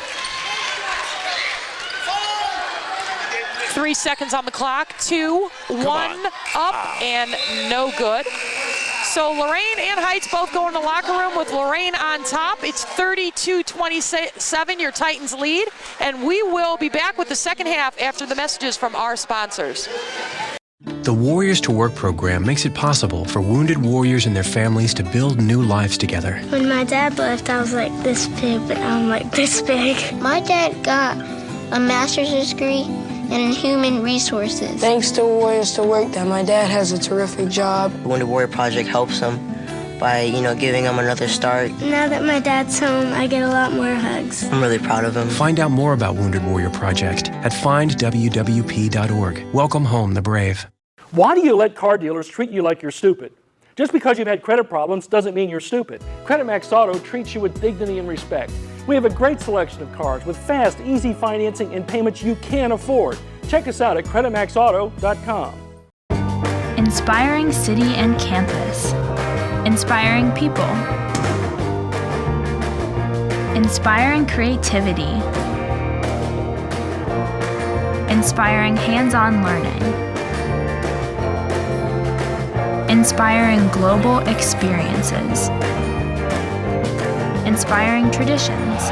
3 seconds on the clock. 2, 1, up, and no good. So Lorain and Heights both go in the locker room with Lorain on top. It's 32-27, your Titans lead. And we will be back with the second half after the messages from our sponsors. The Warriors to Work program makes it possible for wounded warriors and their families to build new lives together. When my dad left, I was like this big, but now I'm like this big. My dad got a master's degree in human resources. Thanks to Warriors to Work that my dad has a terrific job. The Wounded Warrior Project helps him by, giving him another start. Now that my dad's home, I get a lot more hugs. I'm really proud of him. Find out more about Wounded Warrior Project at findwwp.org. Welcome home, the brave. Why do you let car dealers treat you like you're stupid? Just because you've had credit problems doesn't mean you're stupid. Credit Max Auto treats you with dignity and respect. We have a great selection of cars with fast, easy financing and payments you can afford. Check us out at creditmaxauto.com. Inspiring city and campus. Inspiring people. Inspiring creativity. Inspiring hands-on learning. Inspiring global experiences. Inspiring traditions.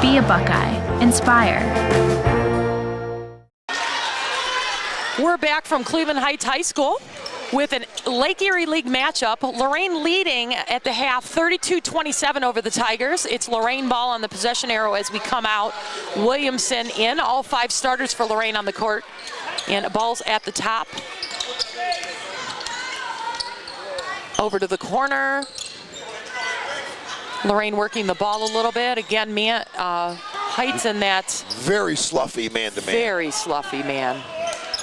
Be a Buckeye. Inspire. We're back from Cleveland Heights High School with a Lake Erie League matchup. Lorain leading at the half, 32-27 over the Tigers. It's Lorain ball on the possession arrow as we come out. Williamson in, all 5 starters for Lorain on the court. And ball's at the top. Over to the corner. Lorain working the ball a little bit. Again, Heights in that. Very sloughy man-to-man. Very sloughy man.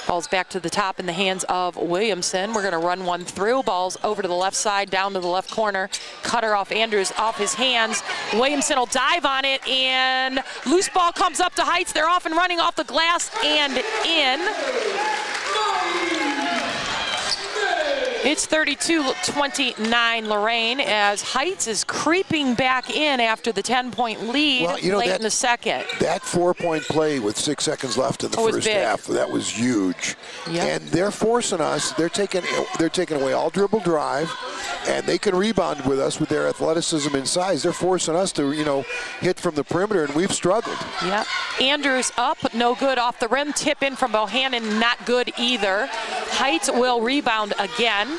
Ball's back to the top in the hands of Williamson. We're going to run one through. Ball's over to the left side, down to the left corner. Cutter off Andrews, off his hands. Williamson will dive on it, and loose ball comes up to Heights. They're off and running off the glass and in. It's 32-29 Lorain as Heights is creeping back in after the 10-point lead late in the second. That 4-point play with 6 seconds left in the first half, that was huge. Yep. And they're forcing us. They're taking away all dribble drive, and they can rebound with us with their athleticism and size. They're forcing us to, hit from the perimeter, and we've struggled. Yep. Andrews up, no good off the rim. Tip in from Bohannon, not good either. Heights will rebound again.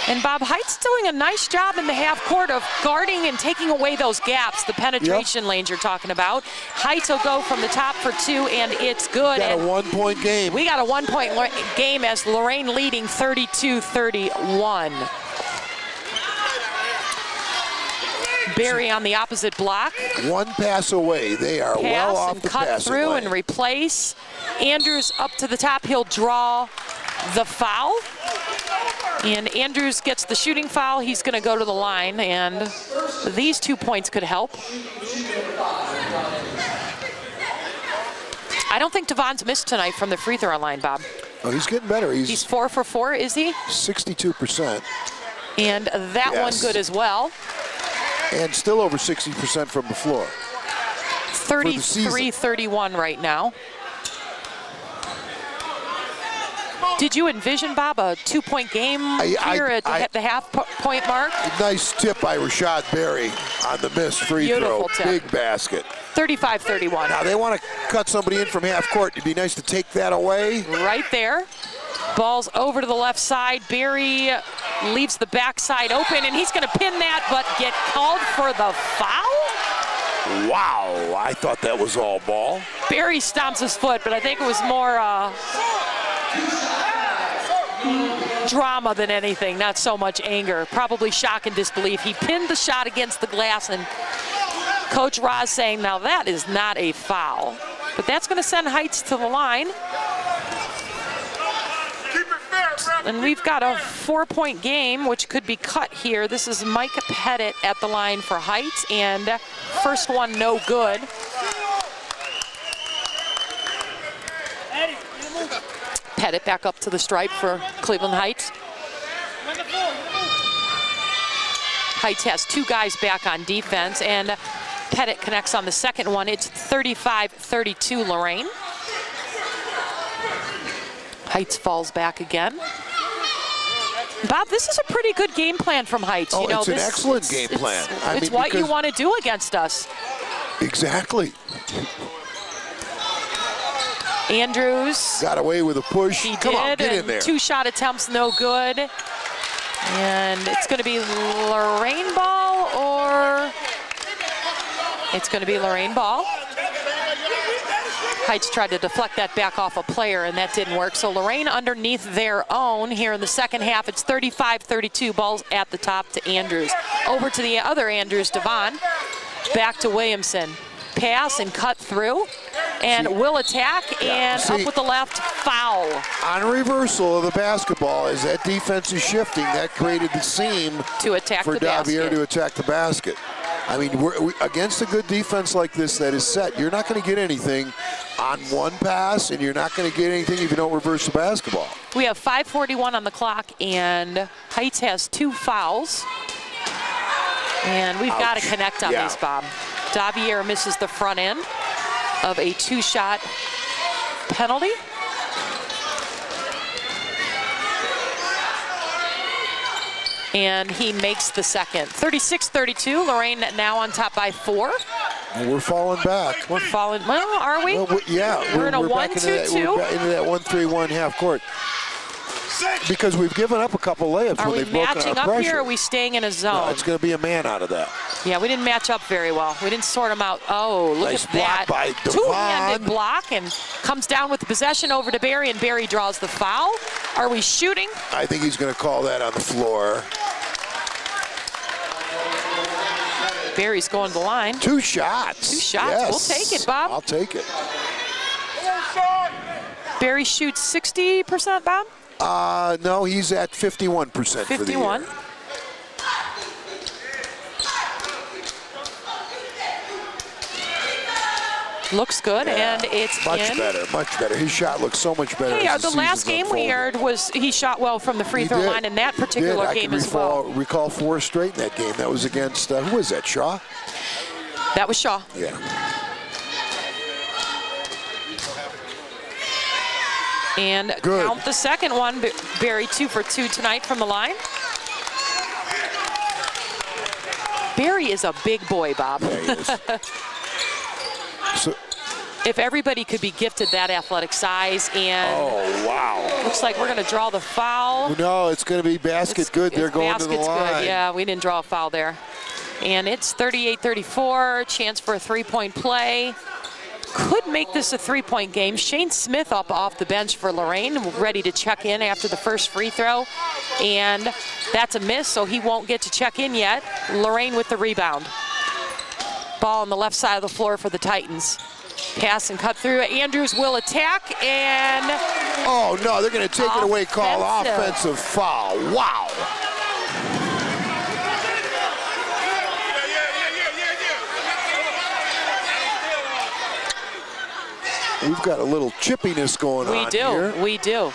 And Bob, Heights doing a nice job in the half court of guarding and taking away those gaps, the penetration lanes you're talking about. Heights will go from the top for 2, and it's good. Got a 1-point game. We got a 1-point game as Lorain leading 32-31. Barry on the opposite block. One pass away. They are well off the passing lane. Cut through and replace. Andrews up to the top. He'll draw the foul. And Andrews gets the shooting foul. He's going to go to the line, and these 2 points could help. I don't think Devon's missed tonight from the free throw line, Bob. Oh, he's getting better. He's 4 for 4, is he? 62%. And that one good as well. And still over 60% from the floor. 33-31 right now. Did you envision, Bob, a 2-point game here at the half-point mark? Nice tip by Rashad Berry on the missed free throw. Tip. Big basket. 35-31. Now, they want to cut somebody in from half court. It'd be nice to take that away. Right there. Ball's over to the left side. Barry leaves the backside open, and he's going to pin that, but get called for the foul? Wow, I thought that was all ball. Barry stomps his foot, but I think it was more drama than anything, not so much anger. Probably shock and disbelief. He pinned the shot against the glass, and Coach Roz saying, now that is not a foul. But that's going to send Heights to the line. And we've got a 4-point game, which could be cut here. This is Mike Pettit at the line for Heights, and first one no good. Pettit back up to the stripe for Cleveland Heights. Heights has 2 guys back on defense, and Pettit connects on the second one. It's 35-32 Lorain. Heights falls back again. Bob, this is a pretty good game plan from Heights. Oh, it's an excellent game plan. It's what you want to do against us. Exactly. Andrews. Got away with a push. Come on, get in there. 2 shot attempts, no good. And it's going to be Lorain ball, or it's going to be Lorain ball. Heights tried to deflect that back off a player, and that didn't work. So Lorain underneath their own here in the second half. It's 35-32, balls at the top to Andrews. Over to the other Andrews, Devon. Back to Williamson. Pass and cut through, and will attack, and up with the left, foul. On reversal of the basketball, as that defense is shifting, that created the seam to attack for the Davier basket. to attack the basket. I mean, against a good defense like this that is set, you're not going to get anything on one pass, and you're not going to get anything if you don't reverse the basketball. We have 5:41 on the clock, and Heights has 2 fouls. And we've got to connect on these, Bob. Davier misses the front end of a 2-shot penalty. And he makes the second. 36-32, Lorain now on top by 4. And we're falling back. We're falling, well, are we? Well, we're in a 1-2-2. We're back into that 1-3-1 half court. Because we've given up a couple layups when they've broken our pressure. Are we matching up here, or are we staying in a zone? No, it's going to be a man out of that. Yeah, we didn't match up very well. We didn't sort them out. Oh, look Nice at that. block by Devon. Two-handed block and comes down with the possession over to Barry, and Barry draws the foul. Are we shooting? I think he's going to call that on the floor. Barry's going to the line. 2 shots. 2 shots. Yes. We'll take it, Bob. I'll take it. Barry shoots 60%, Bob? No, he's at 51% for the year. 51. Looks good, and it's much in. Much better. His shot looks so much better. Hey, as the last game we aired was he shot well from the free throw line in that particular game as well. I recall 4 straight in that game. That was against, who was that, Shaw? That was Shaw. Yeah. And count the second one. Barry 2 for 2 tonight from the line. Barry is a big boy, Bob. Yeah, he is. So, if everybody could be gifted that athletic size, and oh, wow. Looks like we're going to draw the foul. No, it's going to be basket good. They're going to the line. Basket's good, yeah. We didn't draw a foul there. And it's 38-34, chance for a three-point play. Could make this a three-point game. Shane Smith up off the bench for Lorain, ready to check in after the first free throw. And that's a miss, so he won't get to check in yet. Lorain with the rebound. Ball on the left side of the floor for the Titans. Pass and cut through. Andrews will attack, and oh no, they're going to take it away. Call offensive foul. Wow. We've got a little chippiness going on here. We do.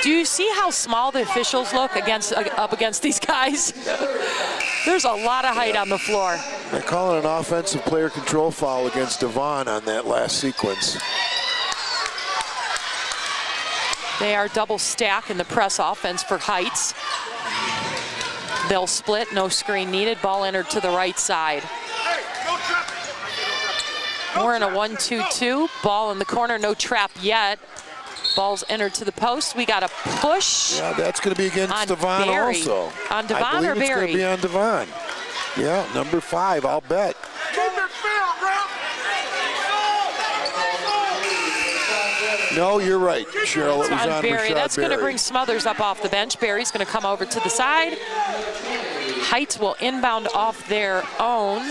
Do you see how small the officials look up against these guys? There's a lot of height on the floor. They're calling an offensive player control foul against Devon on that last sequence. They are double stack in the press offense for Heights. They'll split, no screen needed. Ball entered to the right side. We're in a 1-2-2. Ball in the corner, no trap yet. Ball's entered to the post. We got a push. Yeah, that's going to be against Devon Barry. also. On Devon I believe or Barry? It's going to be on Devon. Yeah, number 5, I'll bet. No, you're right, Cheryl. It was on Barry. Rashad That's going to Barry. bring Smothers up off the bench. Barry's going to come over to the side. Heights will inbound off their own.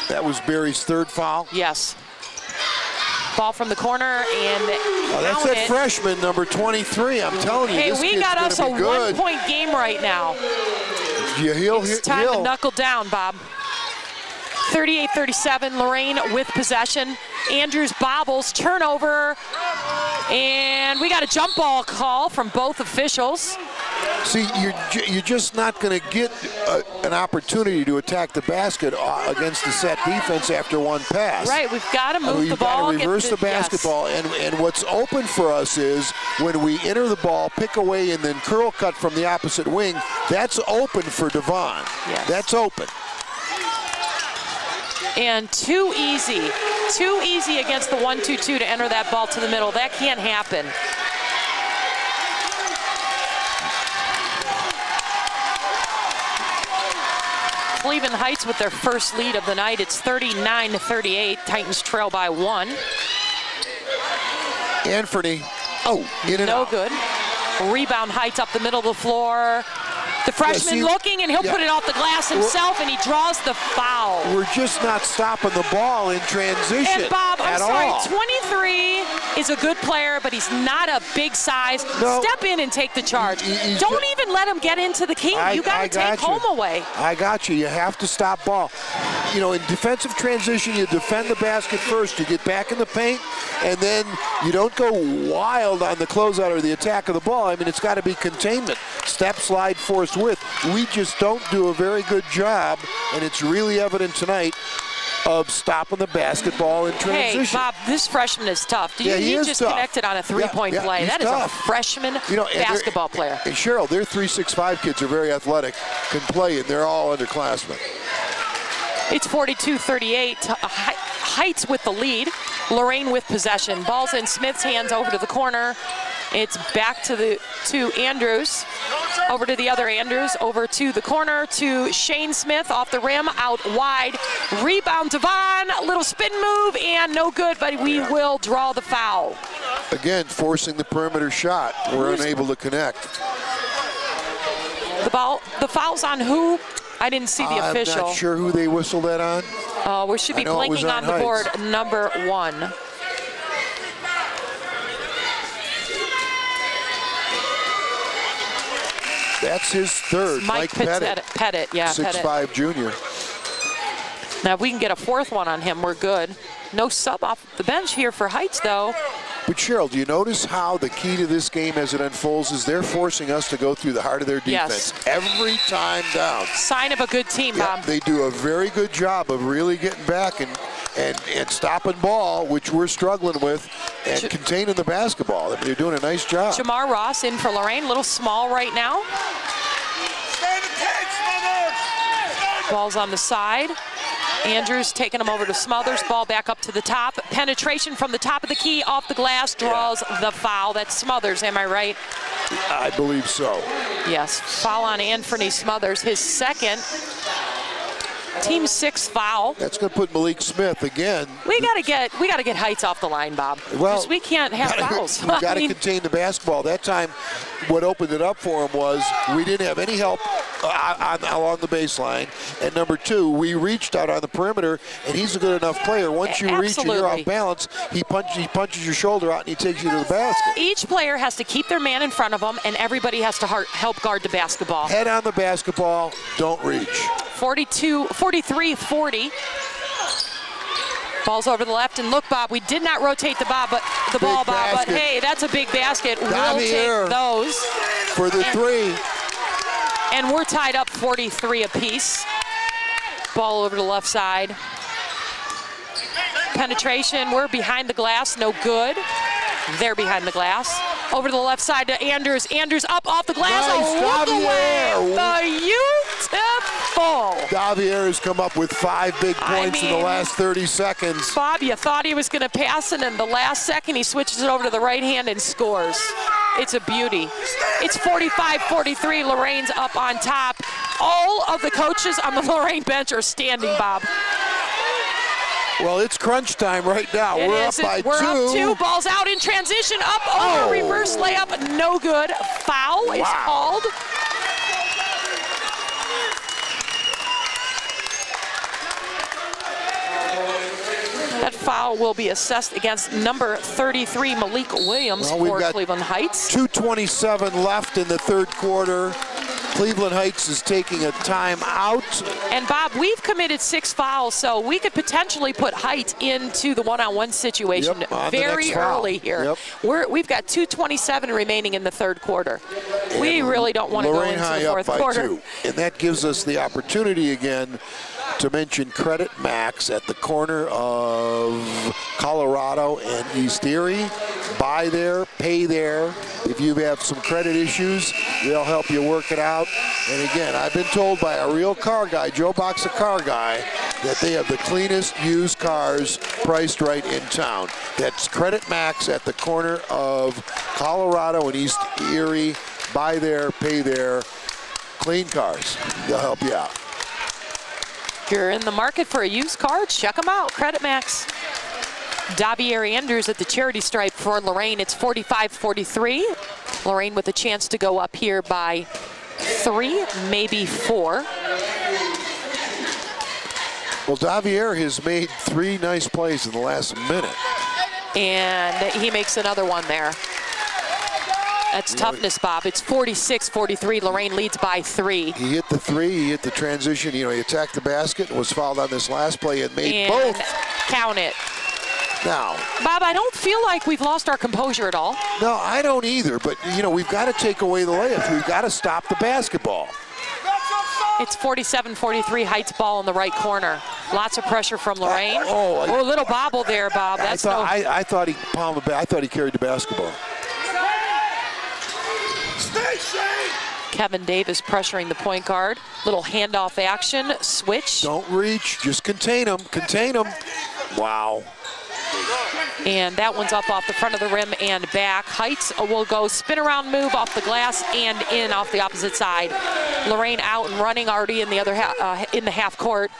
That was Barry's 3rd foul? Yes. Ball from the corner, and that's that freshman, number 23. I'm telling you, this we kid's got gonna us a be good. 1-point game right now. Yeah, It's time to knuckle down, Bob. 38-37, Lorain with possession. Andrews bobbles, turnover, and we got a jump ball call from both officials. See, you're just not going to get an opportunity to attack the basket against the set defense after one pass. Right, we've got to move the ball. We've got to reverse the basketball, and what's open for us is when we enter the ball, pick away, and then curl cut from the opposite wing, that's open for Devon. Yes. That's open. And too easy against the 1-2-2 to enter that ball to the middle. That can't happen. Cleveland Heights with their first lead of the night. It's 39-38. Titans trail by 1. Anthony, in and no out. good. Rebound Heights up the middle of the floor. The freshman looking, and he'll put it off the glass himself, and he draws the foul. We're just not stopping the ball in transition. And Bob, I'm sorry, all. 23 is a good player, but he's not a big size. No. Step in and take the charge. Don't even let him get into the key. You got to take home away. I got you. You have to stop ball. You know, in defensive transition, you defend the basket first. You get back in the paint, and then you don't go wild on the closeout or the attack of the ball. I mean, it's got to be containment. Step, slide, force, width. We just don't do a very good job, and it's really evident tonight, of stopping the basketball in transition. Hey, Bob, this freshman is tough. He just tough. Connected on a three-point play. That tough. is a freshman basketball player. And Cheryl, their 3-6-5 kids are very athletic, can play, and they're all underclassmen. It's 42-38. Heights with the lead. Lorain with possession. Ball's in Smith's hands over to the corner. It's back to Andrews. Over to the other Anders, over to the corner to Shane Smith off the rim, out wide. Rebound to Vaughn, little spin move, and no good, but we will draw the foul. Again, forcing the perimeter shot. We're unable to connect. The foul's on who? I didn't see the official. I'm not sure who they whistled that on. We should be blinking on the board, number 1. That's his third. Mike Pettit, yeah, 6'5" junior. Now, if we can get a fourth one on him, we're good. No sub off the bench here for Heights, though. But Cheryl, do you notice how the key to this game as it unfolds is they're forcing us to go through the heart of their defense every time down? Sign of a good team, Bob. They do a very good job of really getting back and stopping ball, which we're struggling with, and containing the basketball. I mean, they're doing a nice job. Jamar Ross in for Lorain, a little small right now. Ball's on the side. Andrews taking him over to Smothers. Ball back up to the top. Penetration from the top of the key off the glass draws the foul. That's Smothers, am I right? I believe so. Yes, foul on Anthony Smothers, his second. Team 6 foul. That's going to put Malik Smith again. We got to get Heights off the line, Bob. Well, we can't have fouls. We got to contain the basketball. That time, what opened it up for him was we didn't have any help along the baseline, and number 2, we reached out on the perimeter, and he's a good enough player. Once you reach and you're off balance, he punches your shoulder out and he takes you to the basket. Each player has to keep their man in front of them, and everybody has to help guard the basketball. Head on the basketball, don't reach. 43-40. Ball's over the left, and look, Bob, we did not rotate the ball, but hey, that's a big basket. We'll take those. For the 3. And we're tied up 43 apiece. Ball over to the left side. Penetration, we're behind the glass, no good. They're behind the glass. Over to the left side to Anders. Anders up off the glass. Nice, look away. Beautiful. Davier has come up with 5 big points in the last 30 seconds. Bob, you thought he was going to pass it, and in the last second he switches it over to the right hand and scores. It's a beauty. It's 45-43. Lorain's up on top. All of the coaches on the Lorain bench are standing, Bob. Well, it's crunch time right now. We're up by 2. We're up 2. Ball's out in transition. Up over reverse layup. No good. Foul is called. That foul will be assessed against number 33, Malik Williams, for Cleveland Heights. 2:27 left in the third quarter. Cleveland Heights is taking a timeout. And Bob, we've committed 6 fouls, so we could potentially put Heights into the one-on-one situation very early here. We've got 2:27 remaining in the third quarter. And we really don't want to go into the fourth quarter. 2. And that gives us the opportunity again to mention Credit Max at the corner of Colorado and East Erie. Buy there, pay there. If you have some credit issues, they'll help you work it out. And again, I've been told by a real car guy, Joe Box, a car guy, that they have the cleanest used cars priced right in town. That's Credit Max at the corner of Colorado and East Erie. Buy there, pay there. Clean cars. They'll help you out. If you're in the market for a used car, check them out. Credit Max. Davier Anders at the charity stripe for Lorain. It's 45-43. Lorain with a chance to go up here by 3, maybe 4. Well, Davier has made 3 nice plays in the last minute. And he makes another one there. That's toughness, Bob. It's 46-43. Lorain leads by 3. He hit the 3. He hit the transition. You know, he attacked the basket and was fouled on this last play and made both. Count it. Now, Bob, I don't feel like we've lost our composure at all. No, I don't either. But, you know, we've got to take away the layups. We've got to stop the basketball. It's 47-43, Heights ball in the right corner. Lots of pressure from Lorain. A little bobble there, Bob. I thought he palmed the I thought he carried the basketball. Kevin Davis pressuring the point guard. Little handoff action, switch. Don't reach, just contain him, contain him. Wow. And that one's up off the front of the rim and back. Heights will go spin around move off the glass and in off the opposite side. Lorain out and running already in the other in the half court.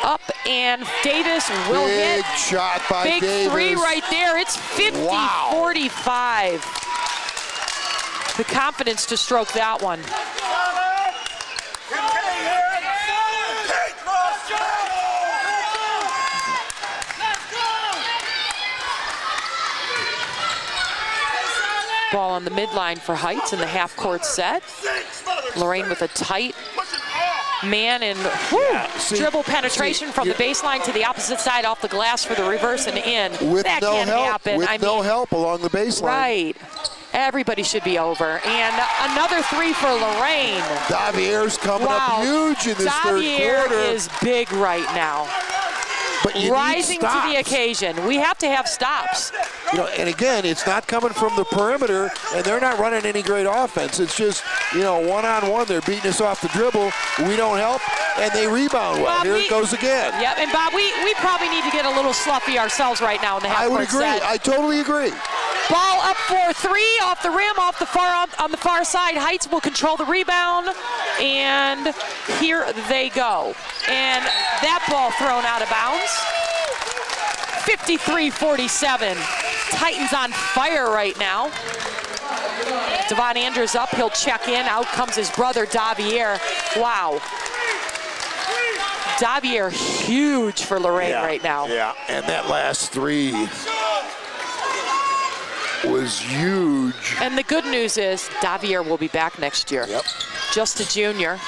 Up and Davis will hit. Big shot by Big Davis. Three right there. It's 50-45. The confidence to stroke that one. Ball on the midline for Heights in the half-court set. Lorain with a tight man and dribble penetration from the baseline to the opposite side off the glass for the reverse and in. With that no can't help. happen. With no help along the baseline. Right. Everybody should be over. And another three for Lorain. Davier's coming up huge in this third quarter. Davier is big right now. But you rising need stops. to the occasion. We have to have stops. You know, and again, it's not coming from the perimeter, and they're not running any great offense. It's just, you know, one-on-one. They're beating us off the dribble. We don't help, and they rebound well. Bob, Here it goes again. Yep, and Bob, we probably need to get a little sloppy ourselves right now in the half-court I would agree. set. I totally agree. Ball up for three off the rim, off the on the far side. Heights will control the rebound, and here they go. And that ball thrown out of bounds. 53-47. Titans on fire right now. Devon Andrews up, he'll check in. Out comes his brother, Davier. Wow. Davier huge for Lorain right now. Yeah, and that last three was huge. And the good news is Davier will be back next year. Yep. Just a junior.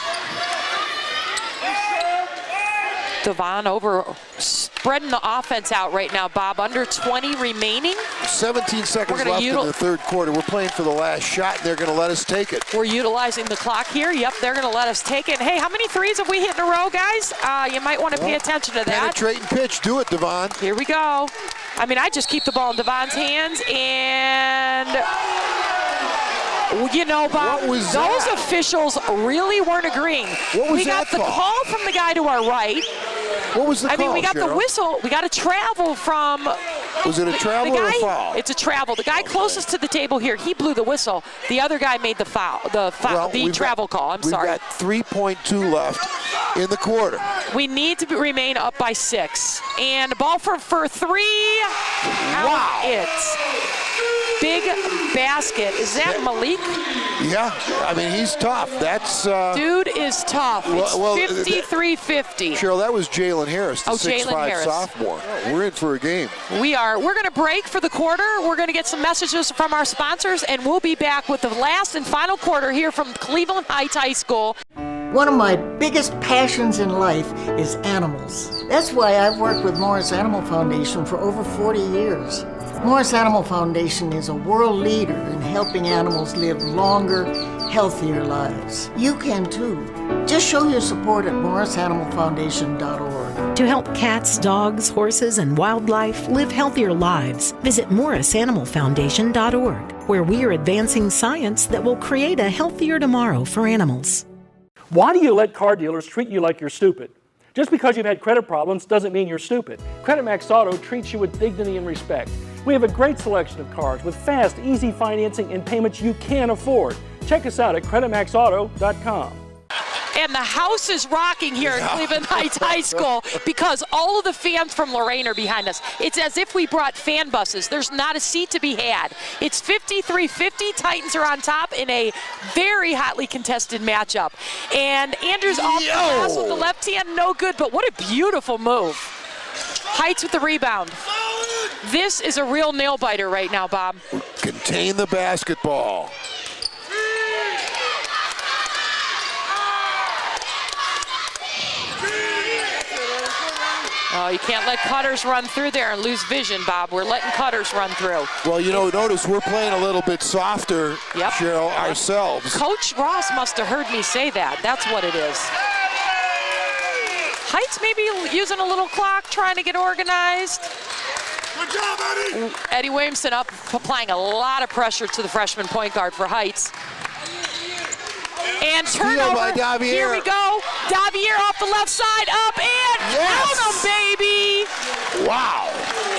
Devon over, spreading the offense out right now, Bob. Under 20 remaining. 17 seconds left in the third quarter. We're playing for the last shot, and they're going to let us take it. We're utilizing the clock here. Yep, they're going to let us take it. Hey, how many threes have we hit in a row, guys? You might want to pay attention to that. Penetrate and pitch. Do it, Devon. Here we go. I mean, I just keep the ball in Devon's hands, and you know, Bob, those officials really weren't agreeing. What was we got that the call from the guy to our right. What was the call, I mean, we got Cheryl? the whistle. We got a travel from. Was it a travel or a foul? It's a travel. The guy closest to the table here, he blew the whistle. The other guy made the foul. The travel call. I'm sorry. We've got 3.2 left in the quarter. We need to remain up by 6. And ball for three. Wow. It's big basket. Is that Malik? Yeah, I mean, he's tough. That's dude is tough. It's 53-50. Cheryl, that was Jalen Harris, the Jalen 6'5" Harris. sophomore. We're in for a game. We are. We're going to break for the quarter. We're going to get some messages from our sponsors, and we'll be back with the last and final quarter here from Cleveland Heights High School. One of my biggest passions in life is animals. That's why I've worked with Morris Animal Foundation for over 40 years. Morris Animal Foundation is a world leader in helping animals live longer, healthier lives. You can too. Just show your support at morrisanimalfoundation.org. To help cats, dogs, horses, and wildlife live healthier lives, visit morrisanimalfoundation.org, where we are advancing science that will create a healthier tomorrow for animals. Why do you let car dealers treat you like you're stupid? Just because you've had credit problems doesn't mean you're stupid. Credit Max Auto treats you with dignity and respect. We have a great selection of cars with fast, easy financing and payments you can afford. Check us out at creditmaxauto.com. And the house is rocking here at Cleveland Heights High School because all of the fans from Lorain are behind us. It's as if we brought fan buses. There's not a seat to be had. It's 53-50. Titans are on top in a very hotly contested matchup. And Andrews off the pass with the left hand, no good, but what a beautiful move. Heights with the rebound. This is a real nail-biter right now, Bob. Contain the basketball. Oh, you can't let Cutters run through there and lose vision, Bob. We're letting Cutters run through. Well, you know, notice we're playing a little bit softer, Cheryl, ourselves. Coach Ross must have heard me say that. That's what it is. Heights maybe using a little clock, trying to get organized. Good job, Eddie. Eddie Williamson up, applying a lot of pressure to the freshman point guard for Heights. And turnover. By Davier. Here we go. Davier off the left side, up and count 'em, baby. Wow.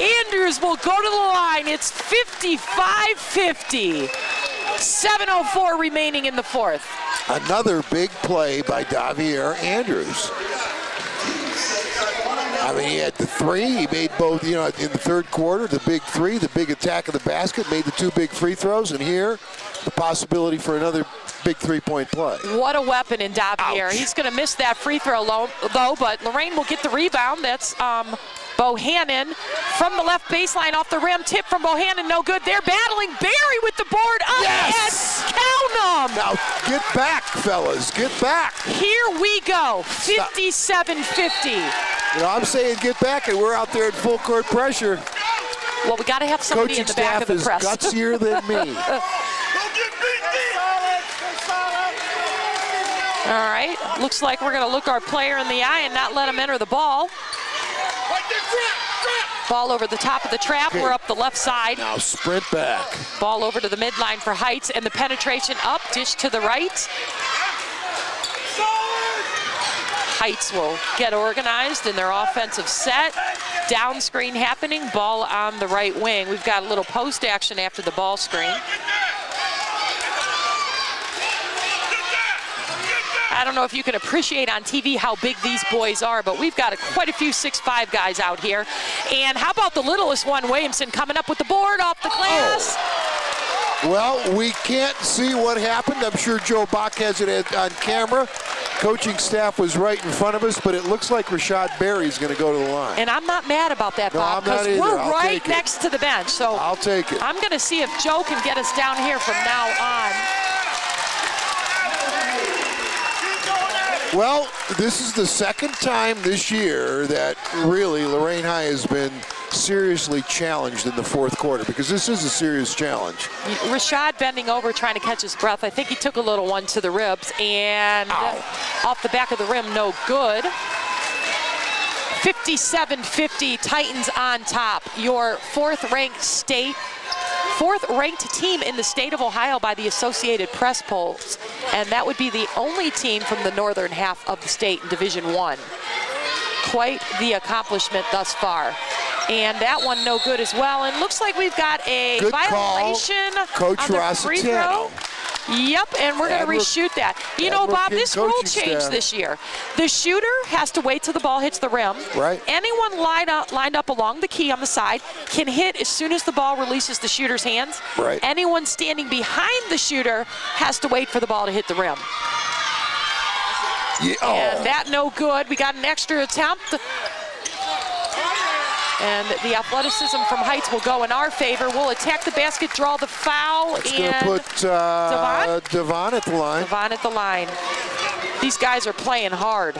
Andrews will go to the line. It's 55-50. 7:04 remaining in the fourth. Another big play by Davier Andrews. I mean, he had the three. He made both, in the third quarter, the big three, the big attack of the basket, made the two big free throws, and here, the possibility for another big three-point play. What a weapon in Davier. He's going to miss that free throw, though, but Lorain will get the rebound. That's Bohannon from the left baseline off the rim. Tip from Bohannon, no good. They're battling. Barry with the board up yes! and count them. Now, get back, fellas. Get back. Here we go. 57-50. I'm saying get back, and we're out there at full court pressure. Well, we got to have somebody in the back of the press. Coaching staff is gutsier than me. All right. Looks like we're going to look our player in the eye and not let him enter the ball. Ball over the top of the trap. We're up the left side. Now sprint back. Ball over to the midline for Heights, and the penetration up, dish to the right. Heights will get organized in their offensive set. Down screen happening, ball on the right wing. We've got a little post action after the ball screen. I don't know if you can appreciate on TV how big these boys are, but we've got quite a few 6'5" guys out here. And how about the littlest one, Williamson, coming up with the board off the glass? Well, we can't see what happened. I'm sure Joe Bach has it on camera. Coaching staff was right in front of us, but it looks like Rashad Berry's going to go to the line. And I'm not mad about that, Bob, because we're right next to the bench. So I'll take it. I'm going to see if Joe can get us down here from now on. Well, this is the second time this year that really Lorain High has been seriously challenged in the fourth quarter, because this is a serious challenge. Rashad bending over trying to catch his breath. I think he took a little one to the ribs, and off the back of the rim, no good. 57-50, Titans on top. Your fourth-ranked team in the state of Ohio by the Associated Press polls, and that would be the only team from the northern half of the state in Division I. Quite the accomplishment thus far. And that one no good as well. And looks like we've got a good violation Coach on the free throw. Yep, and we're going to reshoot that. You know, Bob, this rule changed this year. The shooter has to wait till the ball hits the rim. Right. Anyone lined up along the key on the side can hit as soon as the ball releases the shooter's hands. Right. Anyone standing behind the shooter has to wait for the ball to hit the rim. Yeah. And that no good. We got an extra attempt. And the athleticism from Heights will go in our favor. We'll attack the basket, draw the foul, It's going to put Devon at the line. Devon at the line. These guys are playing hard.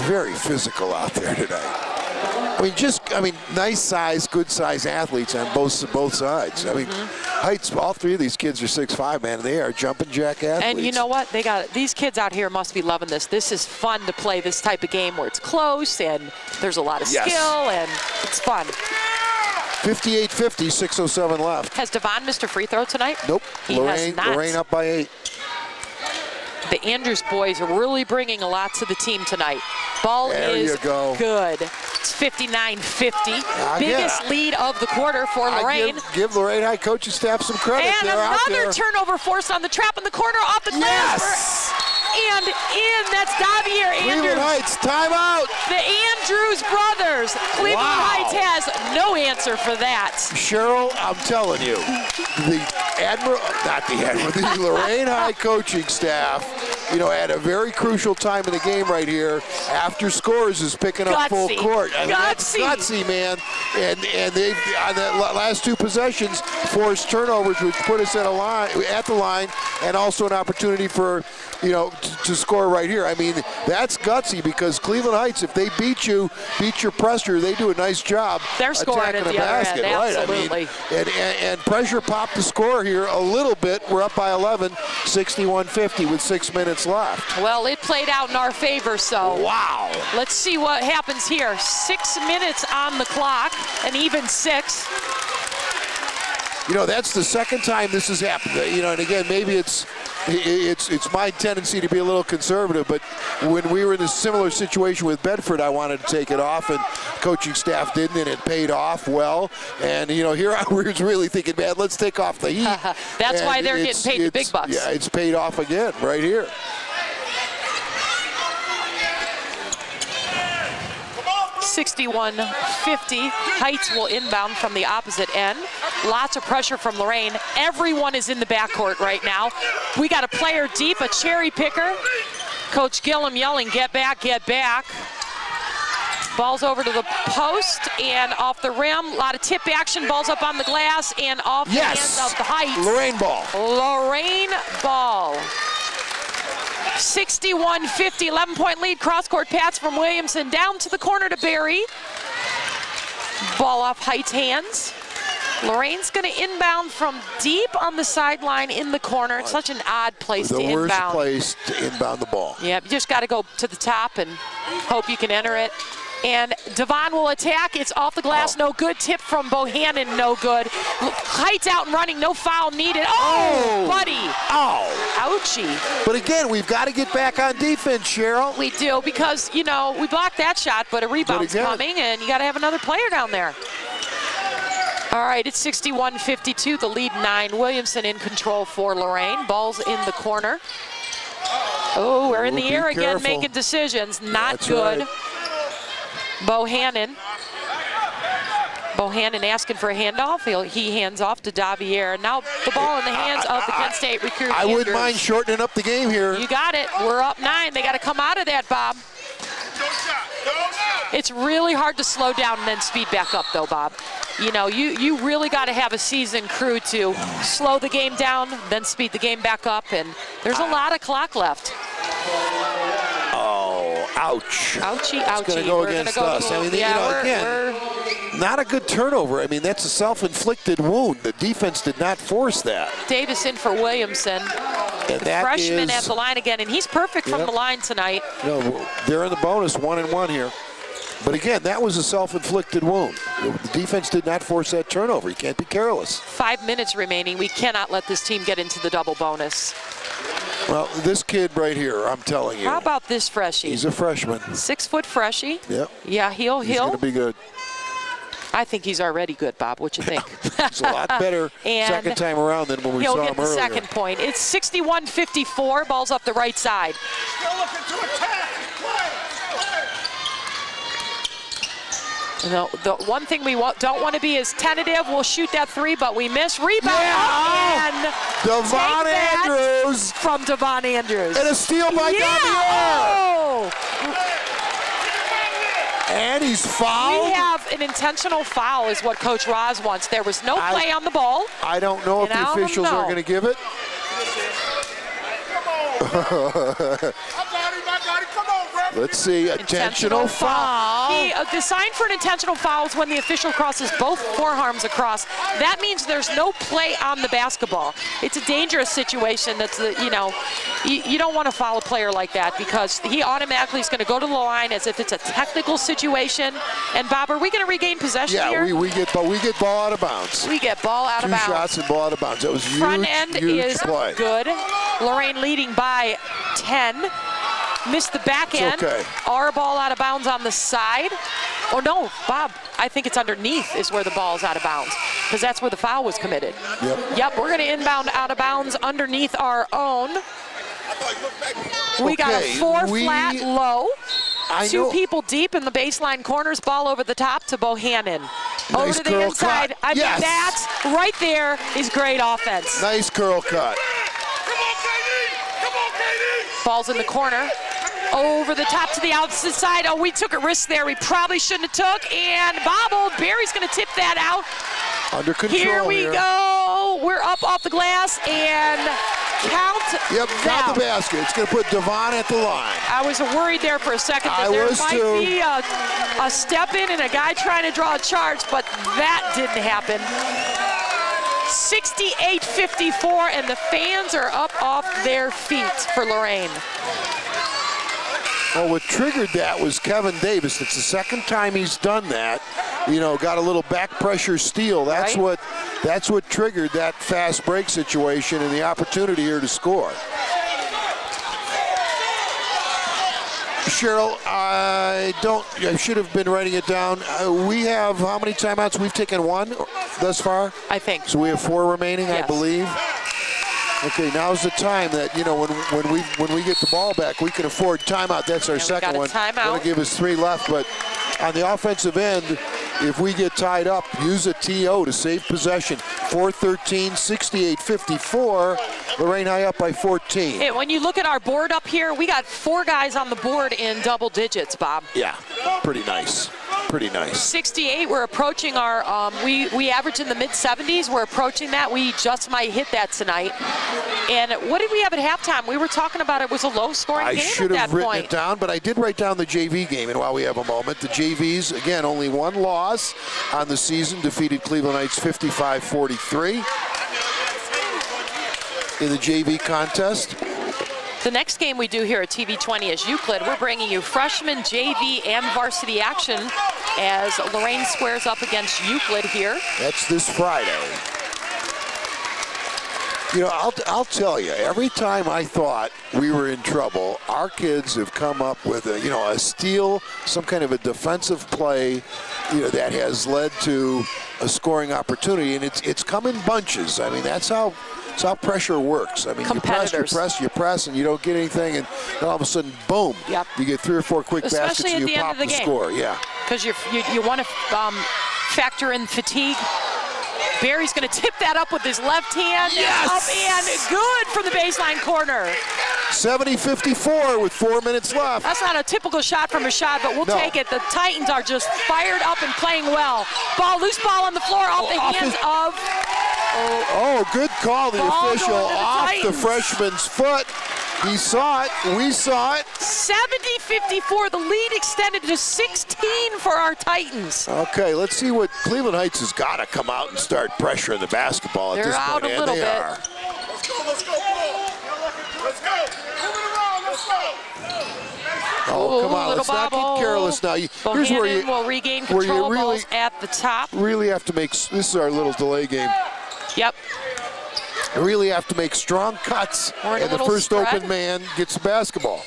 Very physical out there today. Nice size, good size athletes on both sides. Heights, all three of these kids are 6'5", man. They are jumping jack athletes. And you know what? These kids out here must be loving this. This is fun to play this type of game where it's close and there's a lot of skill and it's fun. 58-50, 6:07 left. Has Devon missed a free throw tonight? Nope. He has not. Lorain up by 8. The Andrews boys are really bringing a lot to the team tonight. Ball is good. It's 59-50. Biggest lead of the quarter for Lorain. Give Lorain High coaching staff some credit. And another turnover forced on the trap in the corner off the glass. And in, that's Davier Andrews. Cleveland Heights, timeout. The Andrews brothers. Cleveland Heights has no answer for that. Cheryl, I'm telling you, the Lorain High coaching staff, at a very crucial time in the game right here, after scores is picking up full court. That's gutsy, man. And they've, on the last two possessions, forced turnovers, which put us at the line, and also an opportunity for, to score right here. That's gutsy, because Cleveland Heights, if they beat your pressure, they do a nice job. They're scoring at the basket, other end, absolutely. And pressure popped the score here a little bit. We're up by 11, 61-50 with 6 minutes left. Well, it played out in our favor, so. Wow. Let's see what happens here. 6 minutes on the clock, an even 6. That's the second time this has happened. And again, maybe it's It's my tendency to be a little conservative, but when we were in a similar situation with Bedford, I wanted to take it off, and coaching staff didn't, and it paid off well. And, here I was really thinking, man, let's take off the heat. That's why they're getting paid the big bucks. Yeah, it's paid off again right here. $61-50. Heights will inbound from the opposite end. Lots of pressure from Lorain. Everyone is in the backcourt right now. We got a player deep, a cherry picker. Coach Gillum yelling, get back, get back. Ball's over to the post and off the rim. A lot of tip action. Ball's up on the glass and off the hands of the Heights. Lorain ball. Lorain ball. 61-50, 11-point lead. Cross-court pass from Williamson down to the corner to Barry. Ball off Heights' hands. Lorain's going to inbound from deep on the sideline in the corner. It's such an odd place to inbound. The worst place to inbound the ball. Yeah, you just got to go to the top and hope you can enter it. And Devon will attack. It's off the glass, no good. Tip from Bohannon, no good. Heights out and running, no foul needed. Oh, buddy. Oh. Ouchie. But again, we've got to get back on defense, Cheryl. We do, because, we blocked that shot, but a rebound's coming, and you got to have another player down there. All right, it's 61-52, the lead 9. Williamson in control for Lorain. Ball's in the corner. Oh, we're in the air again, making decisions. Not good. Right. Bohannon asking for a handoff. He hands off to Davier. Now the ball in the hands of the Kent State recruit. I wouldn't mind shortening up the game here. You got it. We're up 9. They got to come out of that, Bob. It's really hard to slow down and then speed back up, though, Bob. You really got to have a seasoned crew to slow the game down, then speed the game back up, and there's a lot of clock left. Oh, ouch. Ouchie, ouchie. It's going to go against us. Again, not a good turnover. That's a self-inflicted wound. The defense did not force that. Davis in for Williamson. The freshman at the line again, and he's perfect from the line tonight. They're in the bonus, 1-1 here. But again, that was a self-inflicted wound. The defense did not force that turnover. You can't be careless. 5 minutes remaining. We cannot let this team get into the double bonus. Well, this kid right here, I'm telling you. How about this freshie? He's a freshman. 6-foot freshie. Yep. Yeah, he's going to be good. I think he's already good, Bob. What you think? It's a lot better second time around than when we saw him earlier. He'll get the second point. It's 61-54. Ball's up the right side. Still looking to attack. The one thing we don't want to be is tentative. We'll shoot that 3, but we miss. Rebound and Devon Andrews from Devon Andrews. And a steal by Davier. And he's fouled. We have an intentional foul is what Coach Roz wants. There was no play on the ball. I don't know if the officials are going to give it. Let's see, intentional foul. The sign for an intentional foul is when the official crosses both forearms across. That means there's no play on the basketball. It's a dangerous situation. That's you don't want to foul a player like that because he automatically is going to go to the line as if it's a technical situation. And Bob, are we going to regain possession here? Yeah, we get ball out of bounds. We get ball out of bounds. 2 shots and ball out of bounds. That was huge. Front end is play. Good. Lorain leading by 10. Missed the back end. Okay. Our ball out of bounds on the side. Oh no, Bob, I think it's underneath is where the ball is out of bounds because that's where the foul was committed. Yep, we're going to inbound out of bounds underneath our own. We got a 4 flat low. 2 people deep in the baseline corners. Ball over the top to Bohannon. Over to the inside. I mean, that right there is great offense. Nice curl cut. Ball's in the corner. Over the top to the outside side. Oh, we took a risk there. We probably shouldn't have took. And bobbled. Barry's going to tip that out. Under control here. We go. We're up off the glass and count count the basket. It's going to put Devon at the line. I was worried there for a second that there might be a step in and a guy trying to draw a charge, but that didn't happen. 68-54, and the fans are up off their feet for Lorain. Well, what triggered that was Kevin Davis. It's the second time he's done that. Got a little back pressure steal. That's what that's what triggered that fast break situation and the opportunity here to score. Cheryl, I should have been writing it down. We have how many timeouts? We've taken one thus far? I think. So we have 4 remaining, yes. I believe. Okay, now's the time that, when we get the ball back, we can afford timeout. That's our second one. That'll give us 3 left, but on the offensive end, if we get tied up, use a TO to save possession. 4-13, 68-54. Lorain High up by 14. Hey, when you look at our board up here, we got 4 guys on the board in double digits, Bob. Yeah, pretty nice. Pretty nice. 68, we're approaching our, we average in the mid-70s. We're approaching that. We just might hit that tonight. And what did we have at halftime? We were talking about it was a low-scoring game at that point. I should have written it down, but I did write down the JV game. And while we have a moment, the JVs, again, only 1 loss on the season, defeated Cleveland Heights 55-43 in the JV contest. The next game we do here at TV20 is Euclid. We're bringing you freshman, JV, and varsity action as Lorain squares up against Euclid here. That's this Friday. I'll tell you, every time I thought we were in trouble, our kids have come up with a steal, some kind of a defensive play, that has led to a scoring opportunity, and it's come in bunches. I mean, that's how pressure works. I mean, you press, and you don't get anything, and then all of a sudden, boom, you get 3 or 4 quick baskets, and you pop the score. Yeah, because you want to factor in fatigue. Barry's going to tip that up with his left hand. Yes! Up and good from the baseline corner. 70-54 with 4 minutes left. That's not a typical shot from Rashad, but we'll take it. The Titans are just fired up and playing well. Loose ball on the floor off the hands of... Oh, good call, the official, off the freshman's foot. He saw it. We saw it. 70-54. The lead extended to 16 for our Titans. Okay, let's see what Cleveland Heights has got to come out and start pressuring the basketball at this point. They're out a little bit. Let's go. Let's go. Move it around. Let's go. Oh, come on. Let's not get careless now. Here's where you will regain control. Balls at the top. Really have to make. This is our little delay game. Yep. You really have to make strong cuts, and the first open man gets the basketball.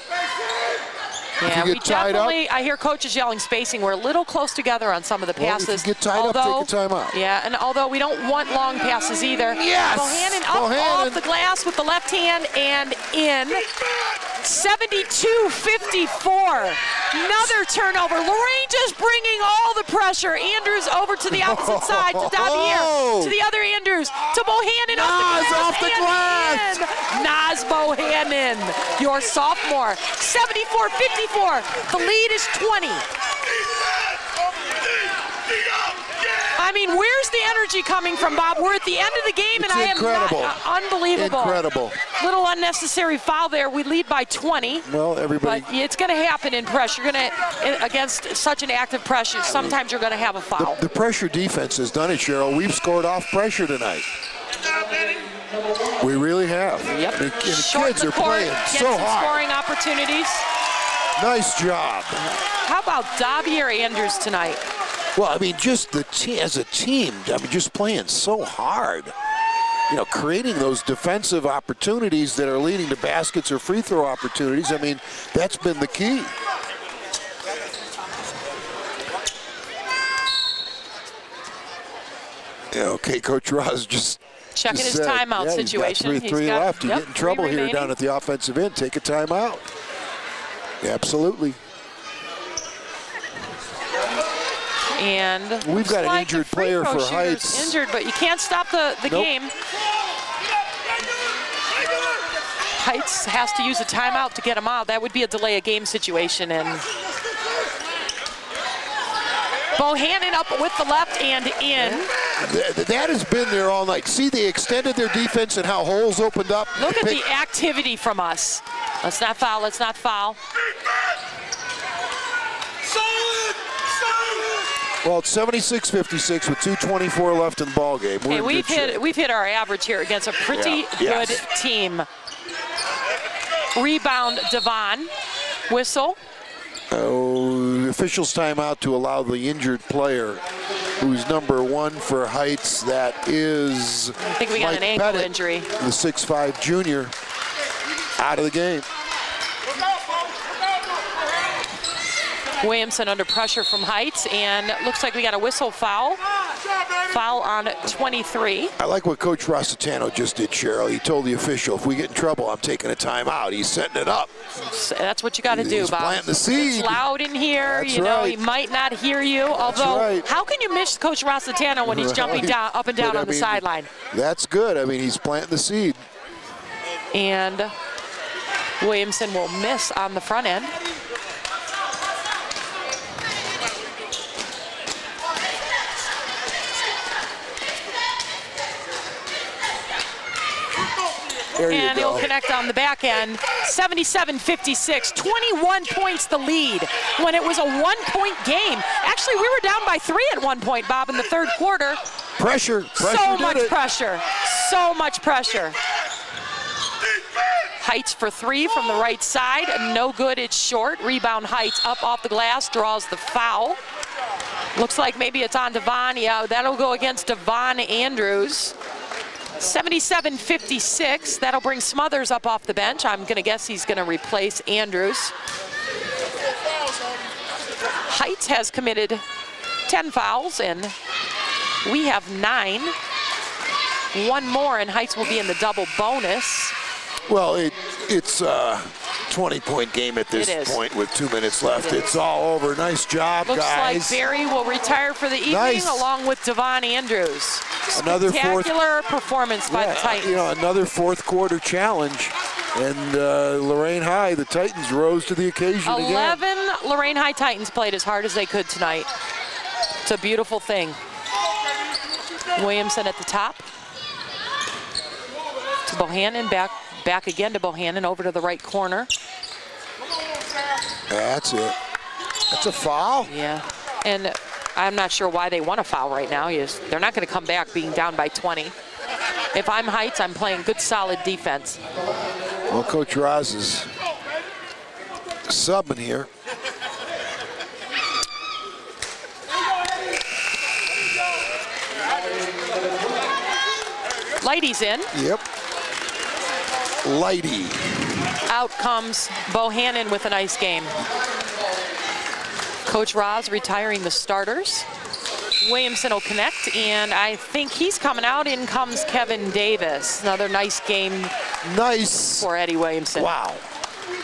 Yeah, we definitely, I hear coaches yelling spacing. We're a little close together on some of the passes. Well, if you get tied up, take a timeout. Yeah, and although we don't want long passes either. Yes! Bohannon up off the glass with the left hand and in. 72-54. Another turnover. Lorain just bringing all the pressure. Andrews over to the opposite side to Davier. To the other Andrews. To Bohannon off the glass. Naz Bohannon, your sophomore. 74-54. The lead is 20. I mean, where's the energy coming from, Bob? We're at the end of the game, and I am not unbelievable. Incredible. Little unnecessary foul there. We lead by 20. Well, everybody. But it's going to happen in pressure. You're going to, against such an active pressure, sometimes you're going to have a foul. The pressure defense has done it, Cheryl. We've scored off pressure tonight. We really have. Yep. The kids are playing so hard. Scoring opportunities. Nice job. How about Davier Andrews tonight? Well, I mean, just as a team, I mean, just playing so hard. Creating those defensive opportunities that are leading to baskets or free throw opportunities. I mean, that's been the key. Yeah, okay, Coach Ross just checking his timeout situation. He's got 3 left. You get in trouble here down at the offensive end. Take a timeout. Absolutely. And we've got an injured player for Heights. Injured, but you can't stop the game. Heights has to use a timeout to get him out. That would be a delay of game situation. And Bohannon up with the left and in. That has been there all night. See, they extended their defense and how holes opened up. Look at the activity from us. Let's not foul. Let's not foul. Well, it's 76-56 with 2:24 left in the ball game. Hey, we've hit our average here against a pretty good team. Rebound, Devon. Whistle. Officials timeout to allow the injured player, who's number 1 for Heights. That is I think we got Mike an ankle Pettit, injury. the 6'5 junior, out of the game. Williamson under pressure from Heights, and looks like we got a whistle foul. Foul on 23. I like what Coach Rossitano just did, Cheryl. He told the official, if we get in trouble, I'm taking a timeout. He's setting it up. That's what you got to do, He's Bob. planting the seed. It's loud in here. That's you know, right. he might not hear you. Although, right. how can you miss Coach Rossitano when he's jumping down, up and down But, on the sideline? That's good. I mean, he's planting the seed. And Williamson will miss on the front end. And he'll connect on the back end. 77-56, 21 points the lead when it was a 1-point game. Actually, we were down by 3 at one point, Bob, in the third quarter. Pressure So much pressure. So much pressure. Heights for 3 from the right side. No good, it's short. Rebound Heights up off the glass, draws the foul. Looks like maybe it's on Devon. Yeah, that'll go against Devon Andrews. 77-56. That'll bring Smothers up off the bench. I'm going to guess he's going to replace Andrews. Heights has committed 10 fouls, and we have 9. 1 more, and Heights will be in the double bonus. Well, it's a 20-point game at this point with 2 minutes left. It's all over. Nice job, Looks guys. like Barry will retire for the evening along with Devon Andrews. Another Spectacular performance by the Titans. You know, another fourth quarter challenge. And Lorain High, the Titans rose to the occasion 11 again. Lorain High Titans played as hard as they could tonight. It's a beautiful thing. Williamson at the top. To Bohannon, back again to Bohannon, over to the right corner. That's it. That's a foul. Yeah, and I'm not sure why they want a foul right now. They're not going to come back being down by 20. If I'm Heights, I'm playing good, solid defense. Well, Coach Roz is subbing here. Lighty's in. Yep. Lighty. Out comes Bohannon with a nice game. Coach Roz retiring the starters. Williamson will connect, and I think he's coming out. In comes Kevin Davis. Another nice game. Nice. For Eddie Williamson. Wow.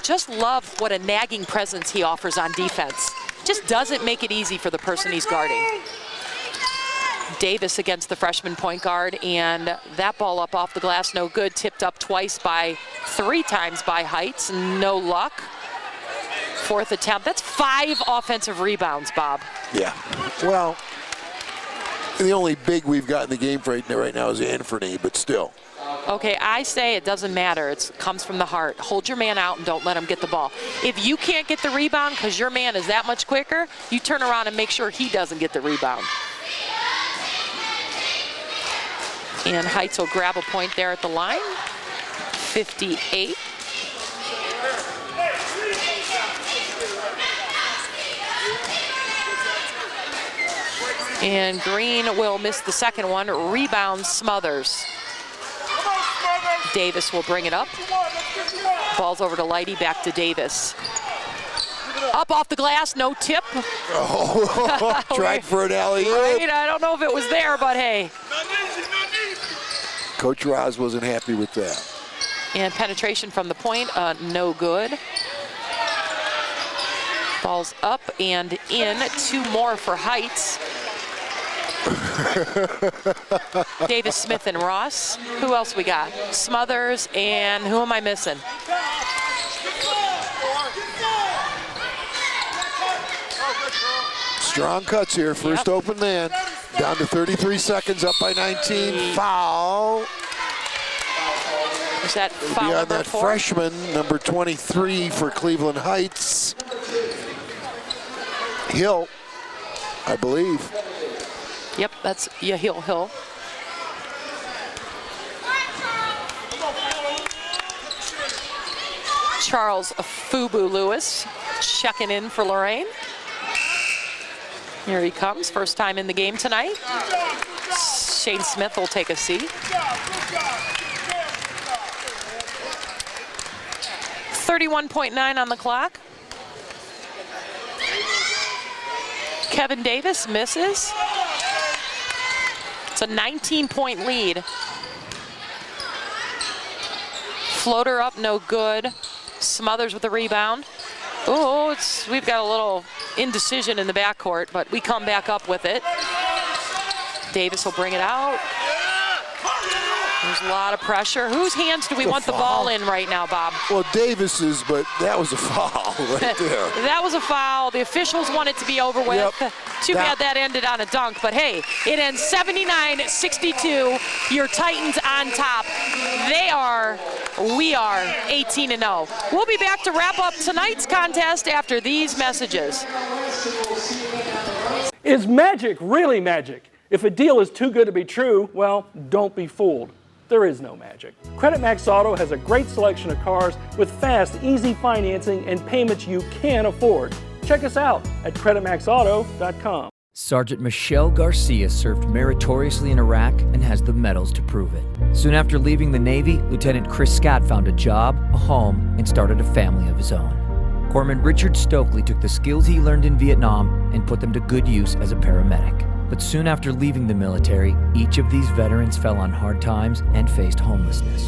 Just love what a nagging presence he offers on defense. Just doesn't make it easy for the person he's guarding. Davis against the freshman point guard, and that ball up off the glass, no good. Tipped up three times by Heights, no luck. Fourth attempt. That's 5 offensive rebounds, Bob. Yeah. Well, the only big we've got in the game right now is Anthony, but still. Okay, I say it doesn't matter. It comes from the heart. Hold your man out and don't let him get the ball. If you can't get the rebound because your man is that much quicker, you turn around and make sure he doesn't get the rebound. And Heights will grab a point there at the line. 58. And Green will miss the second one. Rebound Smothers. Davis will bring it up. Ball's over to Lighty, back to Davis. Up off the glass, no tip. Oh, tried for an alley-oop. Right, I don't know if it was there, but hey. Coach Roz wasn't happy with that. And penetration from the point, no good. Ball's up and in. 2 more for Heights. Davis, Smith, and Ross. Who else we got? Smothers, and who am I missing? Strong cuts here. First open man. Down to 33 seconds, up by 19. Foul. Is that foul on that 4? freshman, number 23 for Cleveland Heights. Hill, I believe. Yep, that's Hill. Charles Fubu Lewis checking in for Lorain. Here he comes, first time in the game tonight. Shane Smith will take a seat. 31.9 on the clock. Kevin Davis misses. It's a 19-point lead. Floater up, no good. Smothers with the rebound. Oh, we've got a little indecision in the backcourt, but we come back up with it. Davis will bring it out. There's a lot of pressure. Whose hands do we want the ball in right now, Bob? Well, Davis's, but that was a foul right there. That was a foul. The officials want it to be over with. Yep. Too bad that ended on a dunk, but hey, it ends 79-62. Your Titans on top. We are 18-0. We'll be back to wrap up tonight's contest after these messages. Is magic really magic? If a deal is too good to be true, well, don't be fooled. There is no magic. Credit Max Auto has a great selection of cars with fast, easy financing and payments you can afford. Check us out at creditmaxauto.com. Sergeant Michelle Garcia served meritoriously in Iraq and has the medals to prove it. Soon after leaving the Navy, Lieutenant Chris Scott found a job, a home, and started a family of his own. Corpsman Richard Stokely took the skills he learned in Vietnam and put them to good use as a paramedic. But soon after leaving the military, each of these veterans fell on hard times and faced homelessness.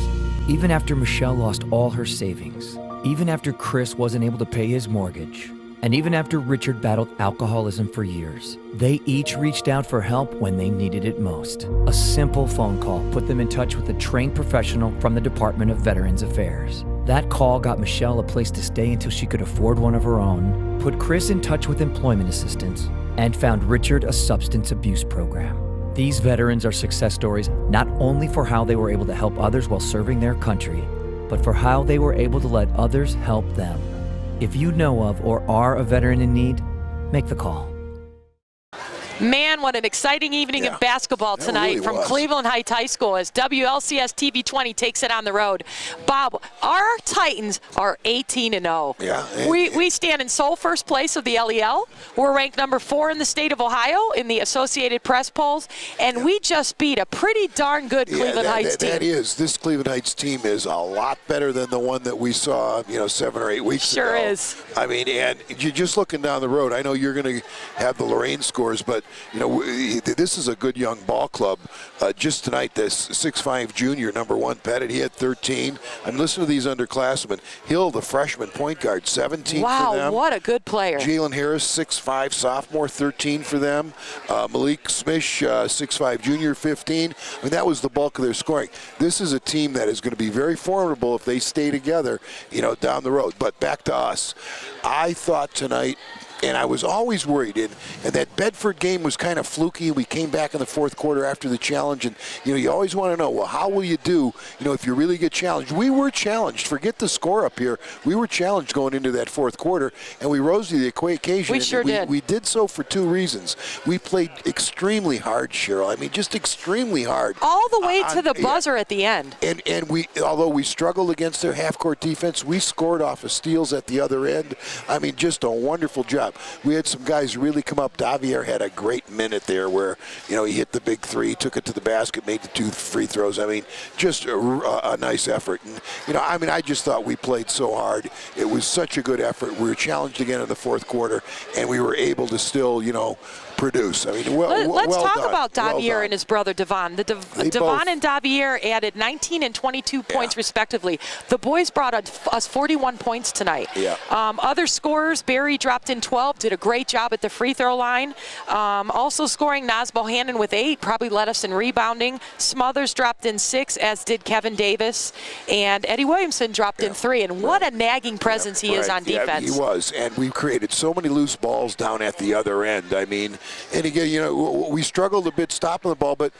Even after Michelle lost all her savings, even after Chris wasn't able to pay his mortgage, and even after Richard battled alcoholism for years, they each reached out for help when they needed it most. A simple phone call put them in touch with a trained professional from the Department of Veterans Affairs. That call got Michelle a place to stay until she could afford one of her own, put Chris in touch with employment assistance, and found Richard a substance abuse program. These veterans are success stories not only for how they were able to help others while serving their country, but for how they were able to let others help them. If you know of or are a veteran in need, make the call. Man, what an exciting evening of basketball tonight from Cleveland Heights High School as WLCS TV 20 takes it on the road. Bob, our Titans are 18-0. Yeah. We stand in sole first place of the LEL. We're ranked number 4 in the state of Ohio in the Associated Press polls, and we just beat a pretty darn good Cleveland Heights team. That is. This Cleveland Heights team is a lot better than the one that we saw, 7 or 8 weeks ago. Sure is. I mean, and you're just looking down the road. I know you're going to have the Lorain scores, but this is a good young ball club. Just tonight, this 6'5" junior, number 1 Pettit, he had 13. I'm listening to these underclassmen. Hill, the freshman point guard, 17 for them. Wow, what a good player. Jalen Harris, 6'5", sophomore, 13 for them. Malik Smish, 6'5", junior, 15. I mean, that was the bulk of their scoring. This is a team that is going to be very formidable if they stay together, down the road. But back to us. I thought tonight, and I was always worried, and that Bedford game was kind of fluky. We came back in the fourth quarter after the challenge, and you always want to know, well, how will you do, if you really get challenged? We were challenged. Forget the score up here. We were challenged going into that fourth quarter, and we rose to the occasion. We sure did. We did so for 2 reasons. We played extremely hard, Cheryl. I mean, just extremely hard. All the way to the buzzer at the end. And we, although we struggled against their half-court defense, we scored off of steals at the other end. I mean, just a wonderful job. We had some guys really come up. Davier had a great minute there where, he hit the big 3, took it to the basket, made the 2 free throws. I mean, just a nice effort. And, I just thought we played so hard. It was such a good effort. We were challenged again in the fourth quarter, and we were able to still, produce. I mean, let's talk done. about Davier and his brother Devon. Devon and Davier added 19 and 22 points respectively. The boys brought us 41 points tonight. Yeah. Other scorers, Barry dropped in 12, did a great job at the free throw line. Also scoring, Naz Bohannon with 8, probably led us in rebounding. Smothers dropped in 6, as did Kevin Davis. And Eddie Williamson dropped in 3. And what a nagging presence he is on defense. Yeah, he was. And we created so many loose balls down at the other end. I mean, And again, you know, we struggled a bit stopping the ball, but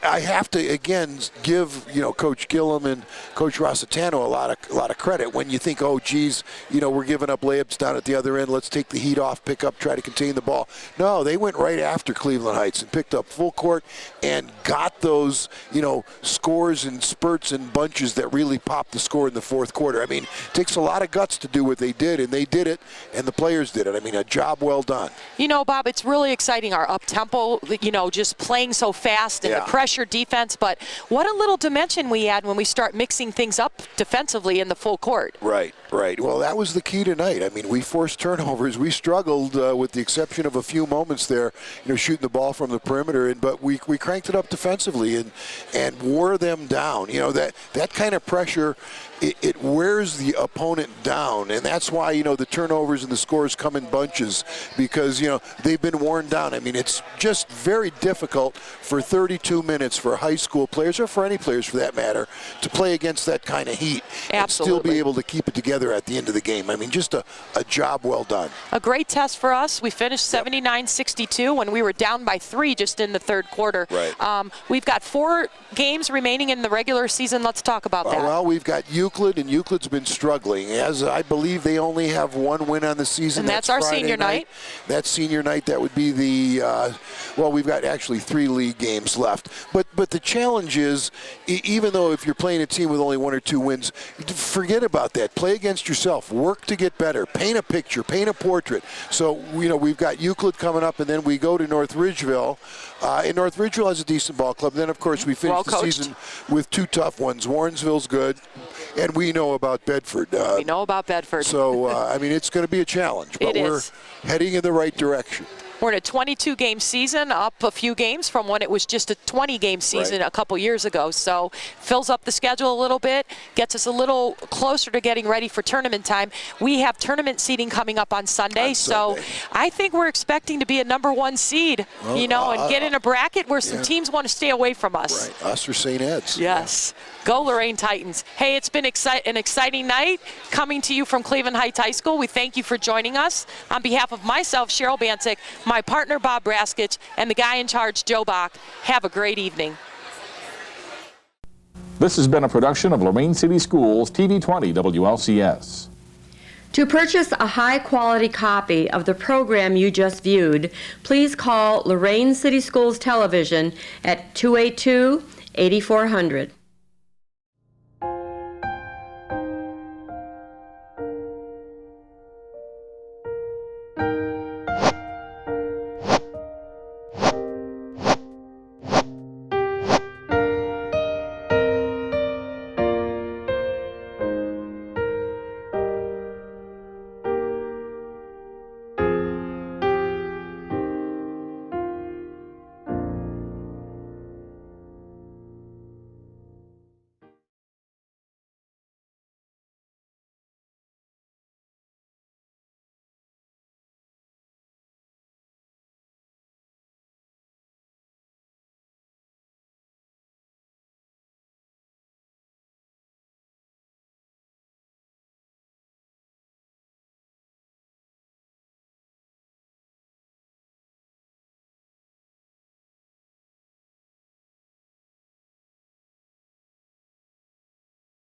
I have to again give, you know, Coach Gillum and Coach Rossitano a lot of credit when you think, oh geez, you know, we're giving up layups down at the other end. Let's take the heat off, pick up, try to contain the ball. No, they went right after Cleveland Heights and picked up full court and got those, you know, scores and spurts and bunches that really popped the score in the fourth quarter. I mean, it takes a lot of guts to do what they did, and they did it, and the players did it. I mean, a job well done. You know, Bob, it's really exciting, our up-tempo, you know, just playing so fast and the pressure defense, but what a little dimension we add when we start mixing things up defensively in the full court. Right. Well, that was the key tonight. I mean, we forced turnovers. We struggled with the exception of a few moments there, you know, shooting the ball from the perimeter, but we cranked it up defensively and wore them down. You know, that kind of pressure, it wears the opponent down, and that's why, you know, the turnovers and the scores come in bunches because, you know, they've been worn down. I mean, it's just very difficult for 32 minutes for high school players, or for any players for that matter, to play against that kind of heat and still be able to keep it together at the end of the game. I mean, just a job well done. A great test for us. We finished 79-62 when we were down by 3 just in the third quarter. Right. We've got 4 games remaining in the regular season. Let's talk about that. Well, we've got Euclid, and Euclid's been struggling, as I believe they only have 1 win on the season. And that's our Friday senior night. That's senior night. That would be the, well, we've got actually 3 league games left. But the challenge is, even though if you're playing a team with only 1 or 2 wins, forget about that. Play against yourself. Work to get better. Paint a picture. Paint a portrait. So, you know, we've got Euclid coming up, and then we go to North Ridgeville. And North Ridgeville has a decent ball club. And then, of course, we finish the season with 2 tough ones. Warrensville's good, and we know about Bedford. We know about Bedford. So, I mean, it's going to be a challenge, but we're heading in the right direction. We're in a 22-game season, up a few games from when it was just a 20-game season a couple years ago. So fills up the schedule a little bit, gets us a little closer to getting ready for tournament time. We have tournament seeding coming up on Sunday, so I think we're expecting to be a #1 seed, you know, and get in a bracket where some teams want to stay away from us. Right, us or St. Ed's. Yes. Go Lorain Titans. Hey, it's been an exciting night coming to you from Cleveland Heights High School. We thank you for joining us. On behalf of myself, Cheryl Bansick, my partner, Bob Braskich, and the guy in charge, Joe Bach, have a great evening. This has been a production of Lorain City Schools, TV 20 WLCS. To purchase a high-quality copy of the program you just viewed, please call Lorain City Schools Television at 282-8400.